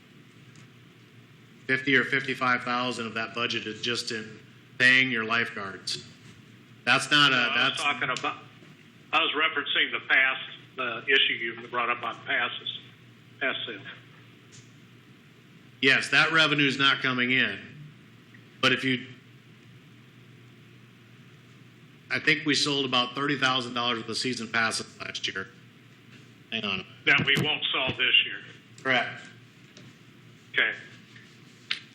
50 or 55,000 of that budget is just in paying your lifeguards. That's not a. I was referencing the past issue you brought up on pass sales. Yes, that revenue is not coming in. But I think we sold about $30,000 worth of season passes last year. Hang on. That we won't sell this year. Correct. Okay.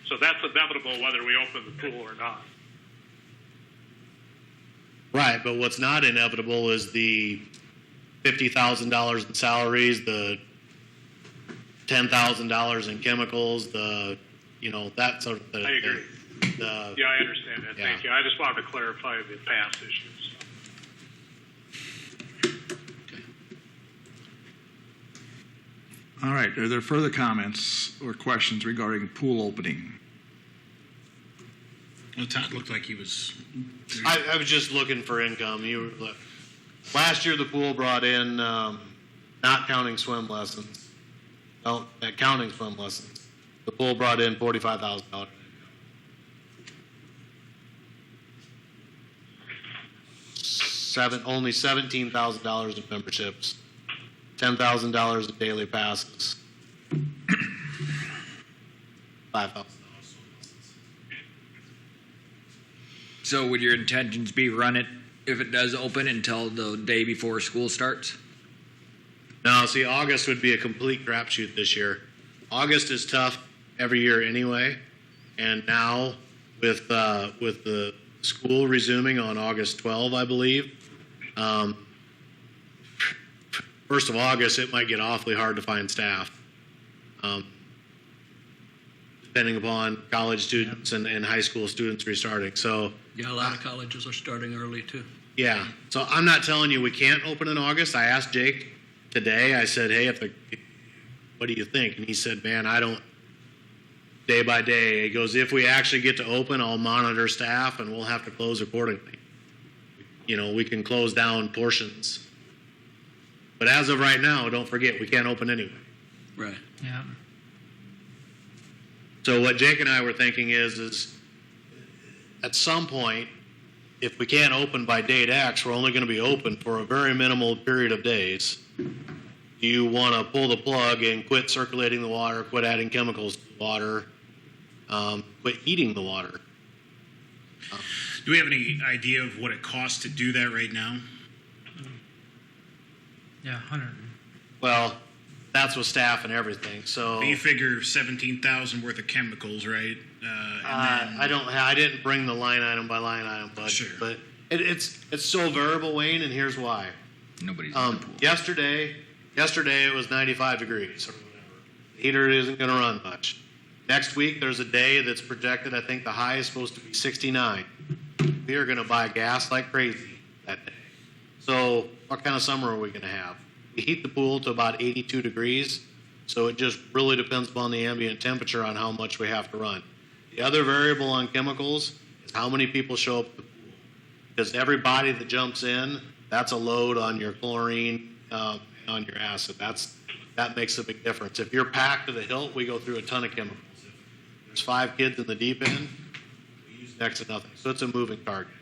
So that's inevitable whether we open the pool or not. Right, but what's not inevitable is the $50,000 in salaries, the $10,000 in chemicals, that sort of thing. I agree. Yeah, I understand that. Yeah. Thank you. I just wanted to clarify the past issues. All right, are there further comments or questions regarding pool opening? Well, Todd looked like he was. I was just looking for income. Last year the pool brought in, not counting swim lessons, counting swim lessons, the pool brought in $45,000. Only $17,000 in memberships, $10,000 in daily passes, $5,000. So would your intentions be run it, if it does open, until the day before school starts? No, see, August would be a complete crapshoot this year. August is tough every year anyway, and now with the school resuming on August 12, I believe, 1st of August, it might get awfully hard to find staff, depending upon college students and high school students restarting. So, Yeah, a lot of colleges are starting early too. Yeah. So I'm not telling you we can't open in August. I asked Jake today. I said, "Hey, what do you think?" And he said, "Man, I don't. Day by day." He goes, "If we actually get to open, I'll monitor staff, and we'll have to close accordingly. We can close down portions. But as of right now, don't forget, we can't open anyway." Right. Yeah. So what Jake and I were thinking is at some point, if we can't open by date X, we're only going to be open for a very minimal period of days. Do you want to pull the plug and quit circulating the water, quit adding chemicals to the water, quit heating the water? Do we have any idea of what it costs to do that right now? Yeah, 100. Well, that's with staff and everything. So You figure 17,000 worth of chemicals, right? I didn't bring the line item by line item budget, Sure. but it's so variable, Wayne, and here's why. Nobody's in the pool. Yesterday it was 95 degrees or whatever. The heater isn't going to run much. Next week there's a day that's projected. I think the high is supposed to be 69. We are going to buy gas like crazy that day. So what kind of summer are we going to have? We heat the pool to about 82 degrees, so it just really depends upon the ambient temperature on how much we have to run. The other variable on chemicals is how many people show up at the pool. Because every body that jumps in, that's a load on your chlorine, on your acid. That makes a big difference. If you're packed to the hilt, we go through a ton of chemicals. If there's 5 kids in the deep end, we use next to nothing. So it's a moving target.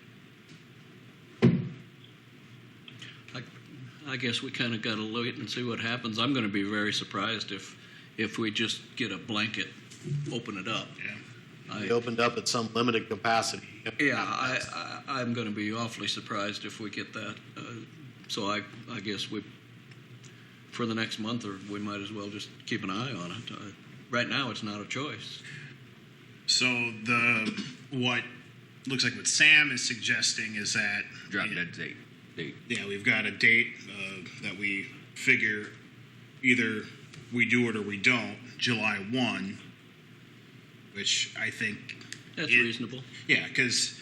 I guess we kind of got to wait and see what happens. I'm going to be very surprised if we just get a blanket, open it up. Yeah. We opened up at some limited capacity. I'm going to be awfully surprised if we get that. So I guess for the next month, or we might as well just keep an eye on it. Right now, it's not a choice. So what looks like what Sam is suggesting is that Drop dead date. Yeah, we've got a date that we figure either we do it or we don't, July 1, which I think... That's reasonable. Yeah, because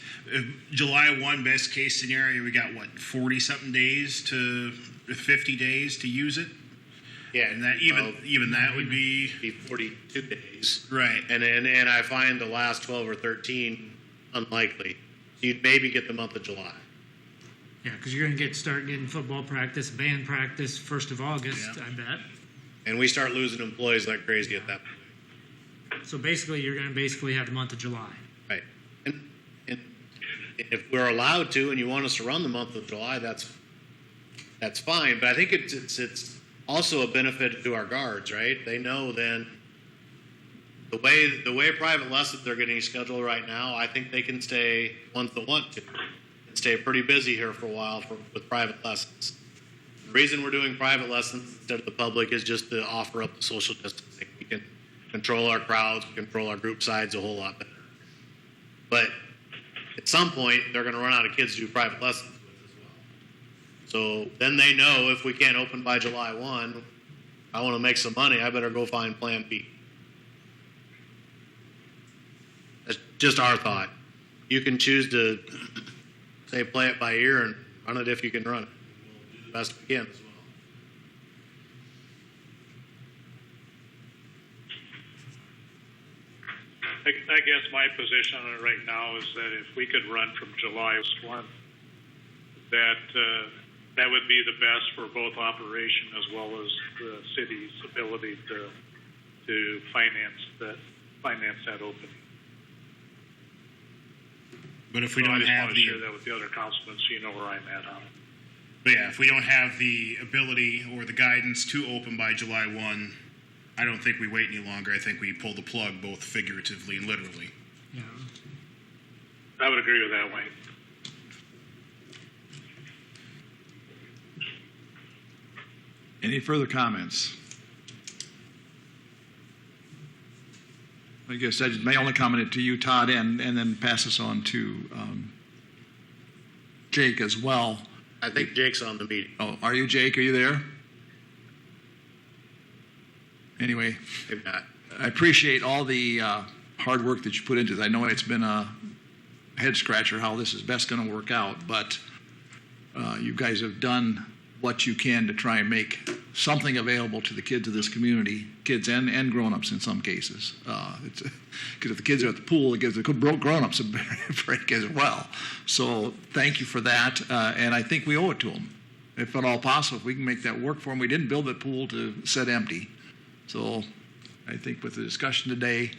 July 1, best case scenario, we got, 40-something days to 50 days to use it? Yeah, And that even that would be... 42 days. Right. And I find the last 12 or 13 unlikely. So you'd maybe get the month of July. Yeah, because you're going to start getting football practice, band practice 1st of August, Yeah. I bet. And we start losing employees like crazy at that point. So basically, you're going to have the month of July. Right. And if we're allowed to, and you want us to run the month of July, that's fine. But I think it's also a benefit to our guards, right? They know then the way private lessons are getting scheduled right now. I think they can stay ones that want to. Stay pretty busy here for a while with private lessons. The reason we're doing private lessons instead of the public is just to offer up the social distancing. We can control our crowds, we control our group size a whole lot better. But at some point, they're going to run out of kids to do private lessons with as well. So then they know if we can't open by July 1, I want to make some money, I better go find Plan B. That's just our thought. You can choose to say play it by ear and run it if you can run it. We'll do the best we can as well. I guess my position on it right now is that if we could run from July 1, that would be the best for both operation as well as the city's ability to finance that opening. But if we So don't I just have want to share that with the other councilmen so you know where I'm at on it. But yeah, if we don't have the ability or the guidance to open by July 1, I don't think we wait any longer. I think we pull the plug both figuratively and literally. Yeah. I would agree with that, Wayne. Any further comments? I guess I may only comment it to you, Todd, and then pass this on to Jake as well. I think Jake's on the meeting. Oh, are you, Jake? Are you there? Anyway, Maybe not. I appreciate all the hard work that you put into this. I know it's been a head scratcher how this is best going to work out, but you guys have done what you can to try and make something available to the kids of this community, kids and grown-ups in some cases. Because if the kids are at the pool, it gives the grown-ups a break as well. So thank you for that, and I think we owe it to them. If at all possible, if we can make that work for them. We didn't build that pool to sit empty. So I think with the discussion today,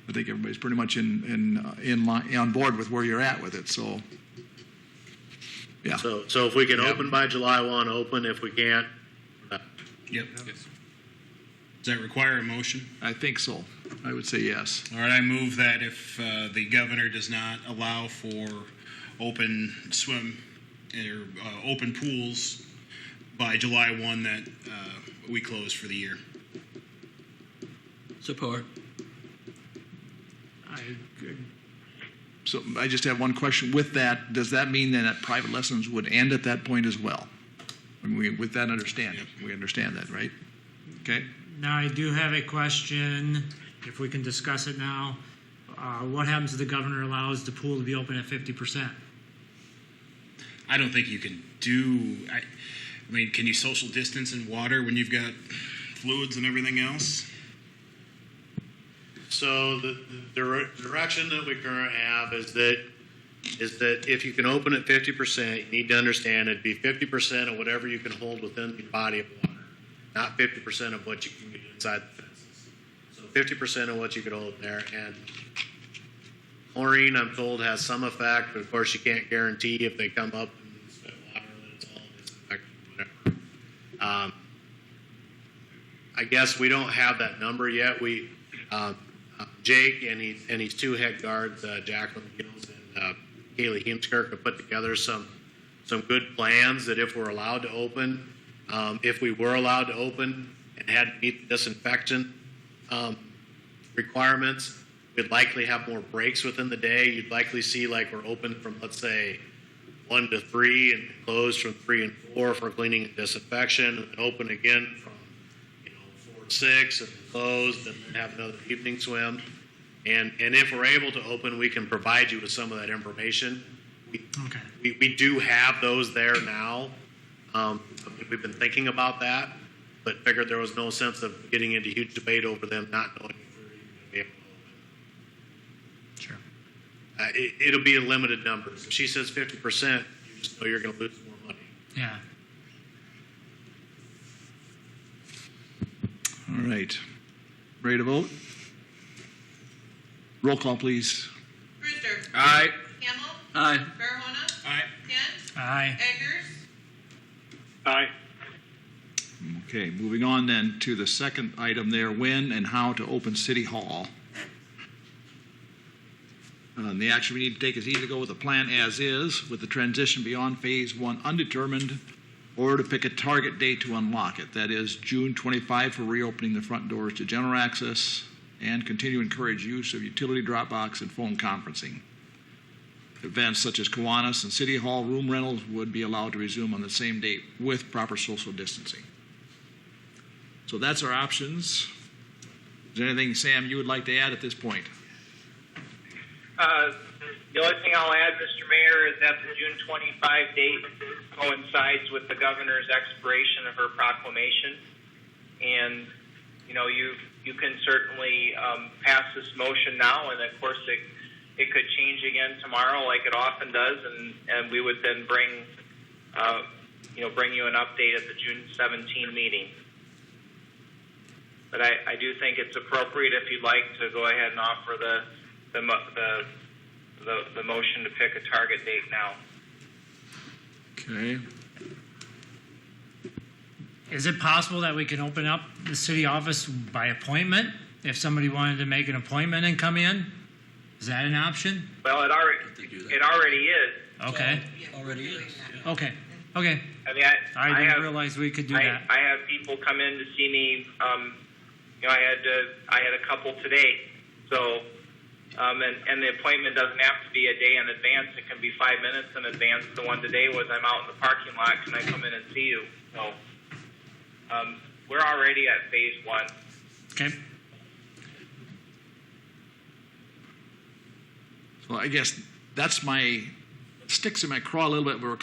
I think everybody's pretty much on board with where you're at with it. So, yeah. So if we can open by July 1, open. If we can't, Yep. Does that require a motion? I think so. I would say yes. All right, I move that if the governor does not allow for open swim or open pools by July 1, that we close for the year. Support. So I just have one question. With that, does that mean then that private lessons would end at that point as well? I mean, with that understanding, we understand that, right? Okay. Now, I do have a question, if we can discuss it now. What happens if the governor allows the pool to be open at 50%? I don't think you can do. I mean, can you social distance in water when you've got fluids and everything else? so the direction that we currently have is that if you can open at 50%, you need to understand it'd be 50% of whatever you can hold within your body of water, not 50% of what you can get inside the fences. So 50% of what you can hold there. And chlorine, I'm told, has some effect, but of course you can't guarantee if they come up and spit water that it's all disinfected, whatever. I guess we don't have that number yet. We Jake and his two head guards, Jacqueline Gills and Kaylee Heemskirk, have put together some good plans that if we're allowed to open, if we were allowed to open and had to meet the disinfection requirements, we'd likely have more breaks within the day. You'd likely see like we're open from, let's say, 1 to 3 and closed from 3 and 4 for cleaning and disinfection, and then open again from 4 to 6 and closed, and then have another evening swim. And if we're able to open, we can provide you with some of that information. We do have those there now. We've been thinking about that, but figured there was no sense of getting into huge debate over them not knowing if we're even going to be able to open. Sure. It'll be in limited numbers. If she says 50%, you just know you're going to lose more money. Yeah. All right. Ready to vote? Roll call, please. Brewster. Aye. Hamel. Aye. Farahona. Aye. Kent. Aye. Eggers. Aye. Okay, moving on then to the second item there, when and how to open City Hall. The action we need to take is either go with the plan as is, with the transition beyond Phase 1 undetermined, or to pick a target date to unlock it. That is June 25 for reopening the front doors to general access, and continue to encourage use of utility drop box and phone conferencing. Events such as Kiwanis and City Hall room rentals would be allowed to resume on the same date with proper social distancing. So that's our options. Is there anything, Sam, you would like to add at this point? The only thing I'll add, Mr. Mayor, is that the June 25 date coincides with the governor's expiration of her proclamation. And, you can certainly pass this motion now, and of course it could change again tomorrow like it often does, and we would then bring you an update at the June 17 meeting. But I do think it's appropriate, if you'd like, to go ahead and offer the motion to pick a target date now. Okay. Is it possible that we can open up the city office by appointment? If somebody wanted to make an appointment and come in? Is that an option? Well, it already is. Okay. Already is. Yeah. Okay. I mean, I didn't realize we could do that. I have people come in to see me. I had a couple today. So, and the appointment doesn't have to be a day in advance. It can be 5 minutes in advance. The one today was, I'm out in the parking lot. Can I come in and see you? So, we're already at Phase 1. Okay. Well, I guess that's my sticks in my craw a little bit. We're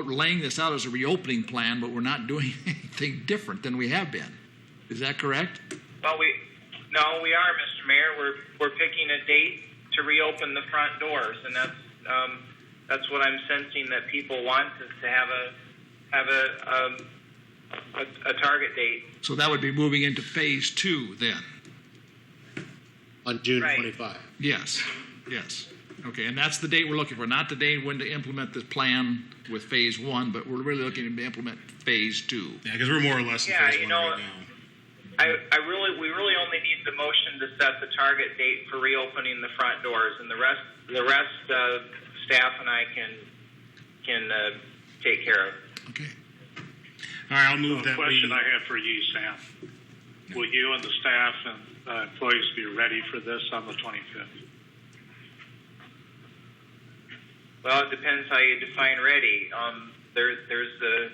laying this out as a reopening plan, but we're not doing anything different than we have been. Is that correct? Well, we are, Mr. Mayor. We're picking a date to reopen the front doors, and that's what I'm sensing that people want, is to have a target date. So that would be moving into phase 2 then. On June Right. 25. Yes. Okay, and that's the date we're looking for, not the date when to implement the plan with phase 1, but we're really looking to implement phase 2. Yeah, because we're more or less in Yeah, phase you 1 know, right now. we really only need the motion to set the target date for reopening the front doors, and the rest, staff and I can take care of. Okay. All right, I'll move The that question we. I have for you, Sam, will you and the staff and employees be ready for this on the 25th? Well, it depends how you define ready. There's a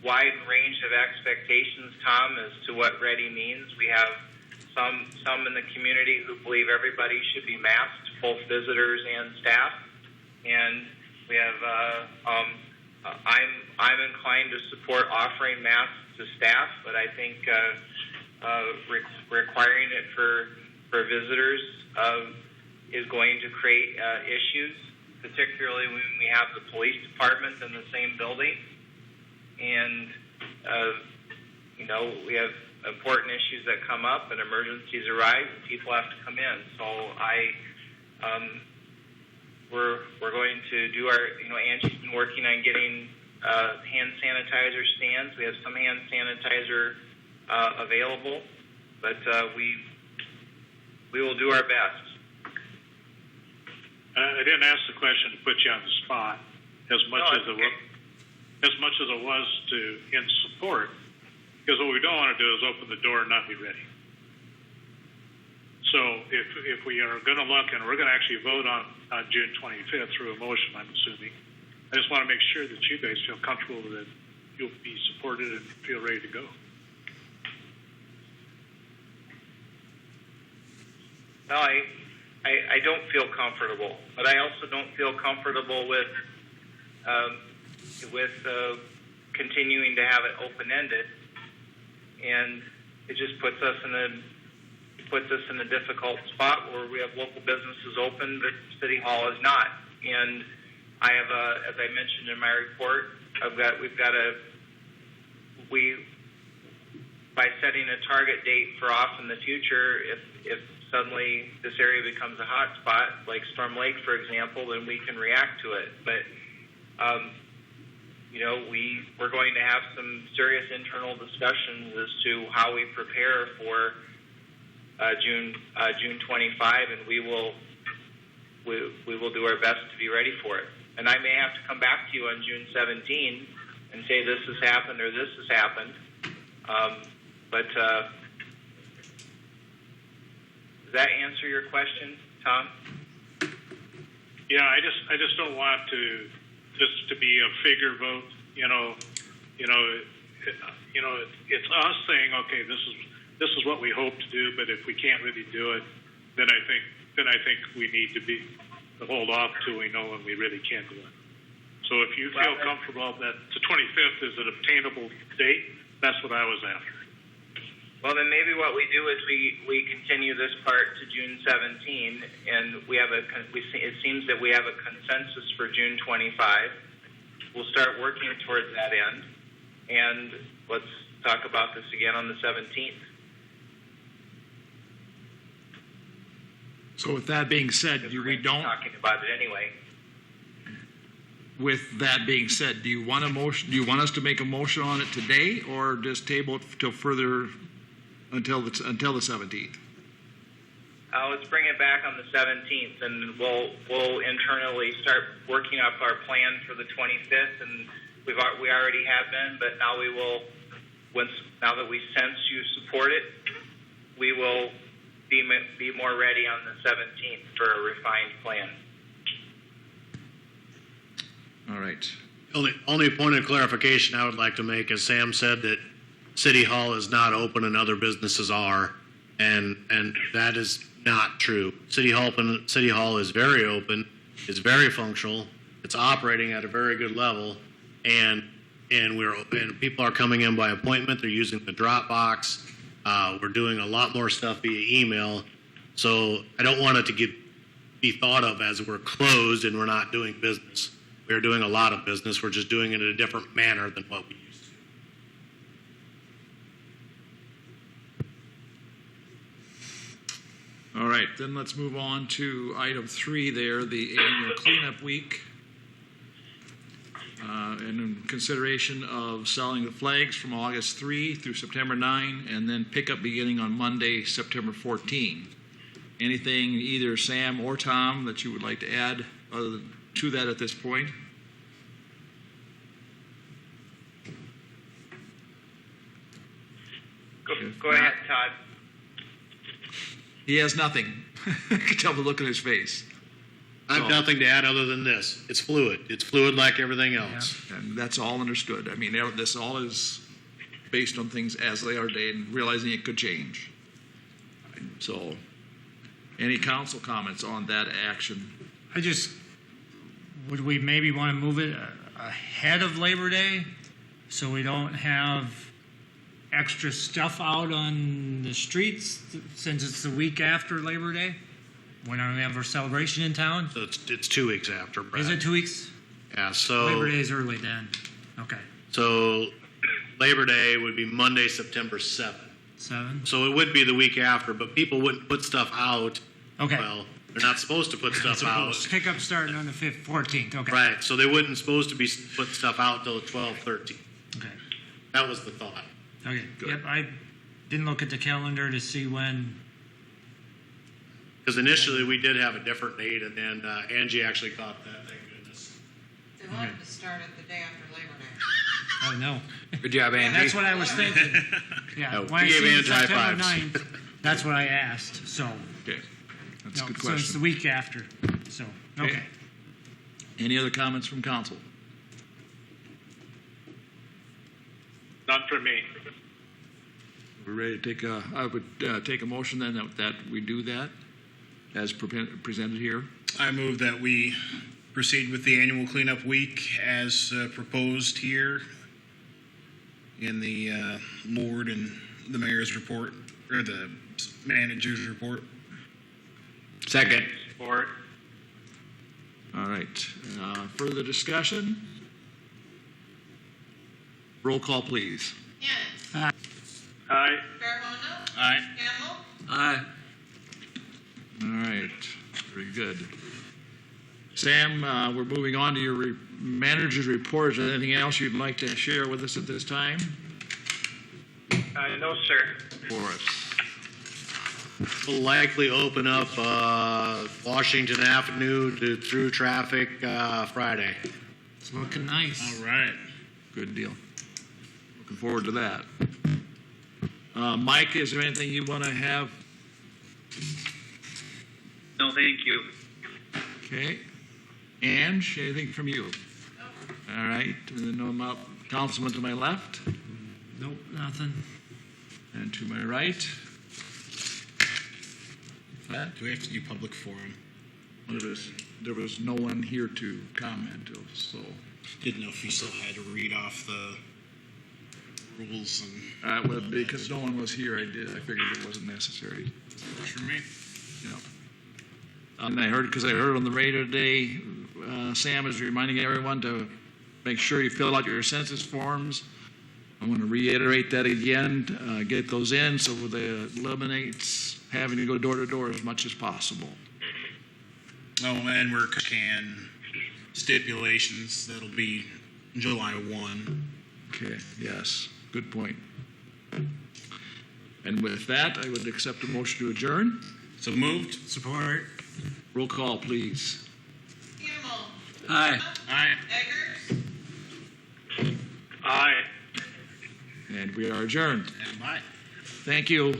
wide range of expectations, Tom, as to what ready means. We have some in the community who believe everybody should be masked, both visitors and staff, and we have. I'm inclined to support offering masks to staff, but I think requiring it for visitors is going to create issues, particularly when we have the police department in the same building. And, we have important issues that come up and emergencies arise and people have to come in. So we're going to do Angie's been working on getting hand sanitizer stands. We have some hand sanitizer available, but we will do our best. I didn't ask the question to put you on the spot as much as it was in support, because what we don't want to do is open the door and not be ready. So if we are going to look, and we're going to actually vote on June 25th through a motion, I'm assuming, I just want to make sure that you guys feel comfortable that you'll be supported and feel ready to go. No, I don't feel comfortable, but I also don't feel comfortable with continuing to have it open-ended, and it just puts us in a difficult spot where we have local businesses open, but City Hall is not. And I have as I mentioned in my report, by setting a target date for off in the future, if suddenly this area becomes a hot spot, like Storm Lake, for example, then we can react to it. But, we're going to have some serious internal discussions as to how we prepare for June 25, and we will do our best to be ready for it. And I may have to come back to you on June 17 and say this has happened or this has happened. But does that answer your question, Tom? Yeah, I just don't want to be a figure vote. It's us saying, okay, this is what we hope to do, but if we can't really do it, then I think we need to hold off till we know when we really can do it. So if you feel comfortable that the 25th is an obtainable date, that's what I was after. Well, then maybe what we do is we continue this part to June 17, and it seems that we have a consensus for June 25. We'll start working towards that end, and let's talk about this again on the 17th. So with that being said, we don't. Talking about it anyway. With that being said, do you want us to make a motion on it today, or just table it till further until the 17th? Let's bring it back on the 17th, and we'll internally start working up our plan for the 25th, and we already have been, but now we will. Now that we sense you support it, we will be more ready on the 17th for a refined plan. All right. Only point of clarification I would like to make is Sam said that City Hall is not open and other businesses are, and that is not true. City Hall is very open, is very functional. It's operating at a very good level, and people are coming in by appointment. They're using the Dropbox. We're doing a lot more stuff via email. So I don't want it to be thought of as we're closed and we're not doing business. We're doing a lot of business. We're just doing it in a different manner than what we used to. All right, then let's move on to item 3 there, the annual cleanup week. And in consideration of selling the flags from August 3 through September 9, and then pickup beginning on Monday, September 14. Anything, either Sam or Tom, that you would like to add to that at this point? Go ahead, Todd. He has nothing. I can tell the look on his face. I have nothing to add other than this. It's fluid. It's fluid like everything else. Yeah, and that's all understood. I mean, this all is based on things as they are today and realizing it could change. So, any council comments on that action? Would we maybe want to move it ahead of Labor Day so we don't have extra stuff out on the streets since it's the week after Labor Day? When we have our celebration in town? So it's 2 weeks after, Brad. Is it 2 weeks? Yeah, so... Labor Day is early then. Okay. So Labor Day would be Monday, September 7th. 7? So it would be the week after, but people wouldn't put stuff out. Okay. Well, they're not supposed to put stuff out. Pickup starting on the 14th. Okay. Right, so they wouldn't supposed to be put stuff out till the 12th, 13th. Okay. That was the thought. Okay. Good. Yep, I didn't look at the calendar to see when... Because initially we did have a different date, and then Angie actually caught that. Thank goodness. They wanted to start it the day after Labor Day. Oh, no. Good job, Andy. That's what I was thinking. Yeah. No, when we I gave seen Angie high September fives. 9th, that's what I asked. So, Okay, that's a good so it's question. the week after. So, okay. Any other comments from council? None for me. We're ready to take I would take a motion then that we do that as presented here. I move that we proceed with the annual cleanup week as proposed here in the Lord and the mayor's report, or the manager's report. Second. Support. All right. Further discussion? Roll call, please. Kennis. Aye. Carmona. Aye. Hamel. Aye. All right. Very good. Sam, we're moving on to your manager's report. Is there anything else you'd like to share with us at this time? No, sir. For us. We'll likely open up Washington Avenue to through traffic Friday. It's looking nice. All right. Good deal. Looking forward to that. Mike, is there anything you want to have? No, thank you. Okay. Ange, anything from you? All right. And then Councilman to my left Nope, nothing. and to my right. That, Do we have to do public forum? there was no one here to comment, so. Didn't know if you still had to read off the rules and Well, because no one was here, I figured it wasn't necessary. works for me. Yeah. And I heard on the radio today, Sam is reminding everyone to make sure you fill out your census forms. I want to reiterate that again, get those in so that eliminates having to go door to door as much as possible. Oh, and we're can stipulations. That'll be July 1. Okay, yes, good point. And with that, I would accept a motion to adjourn. So moved. Support. Roll call, please. Hamel. Aye. Aye. Eggers. Aye. And we are adjourned. And bye. Thank you.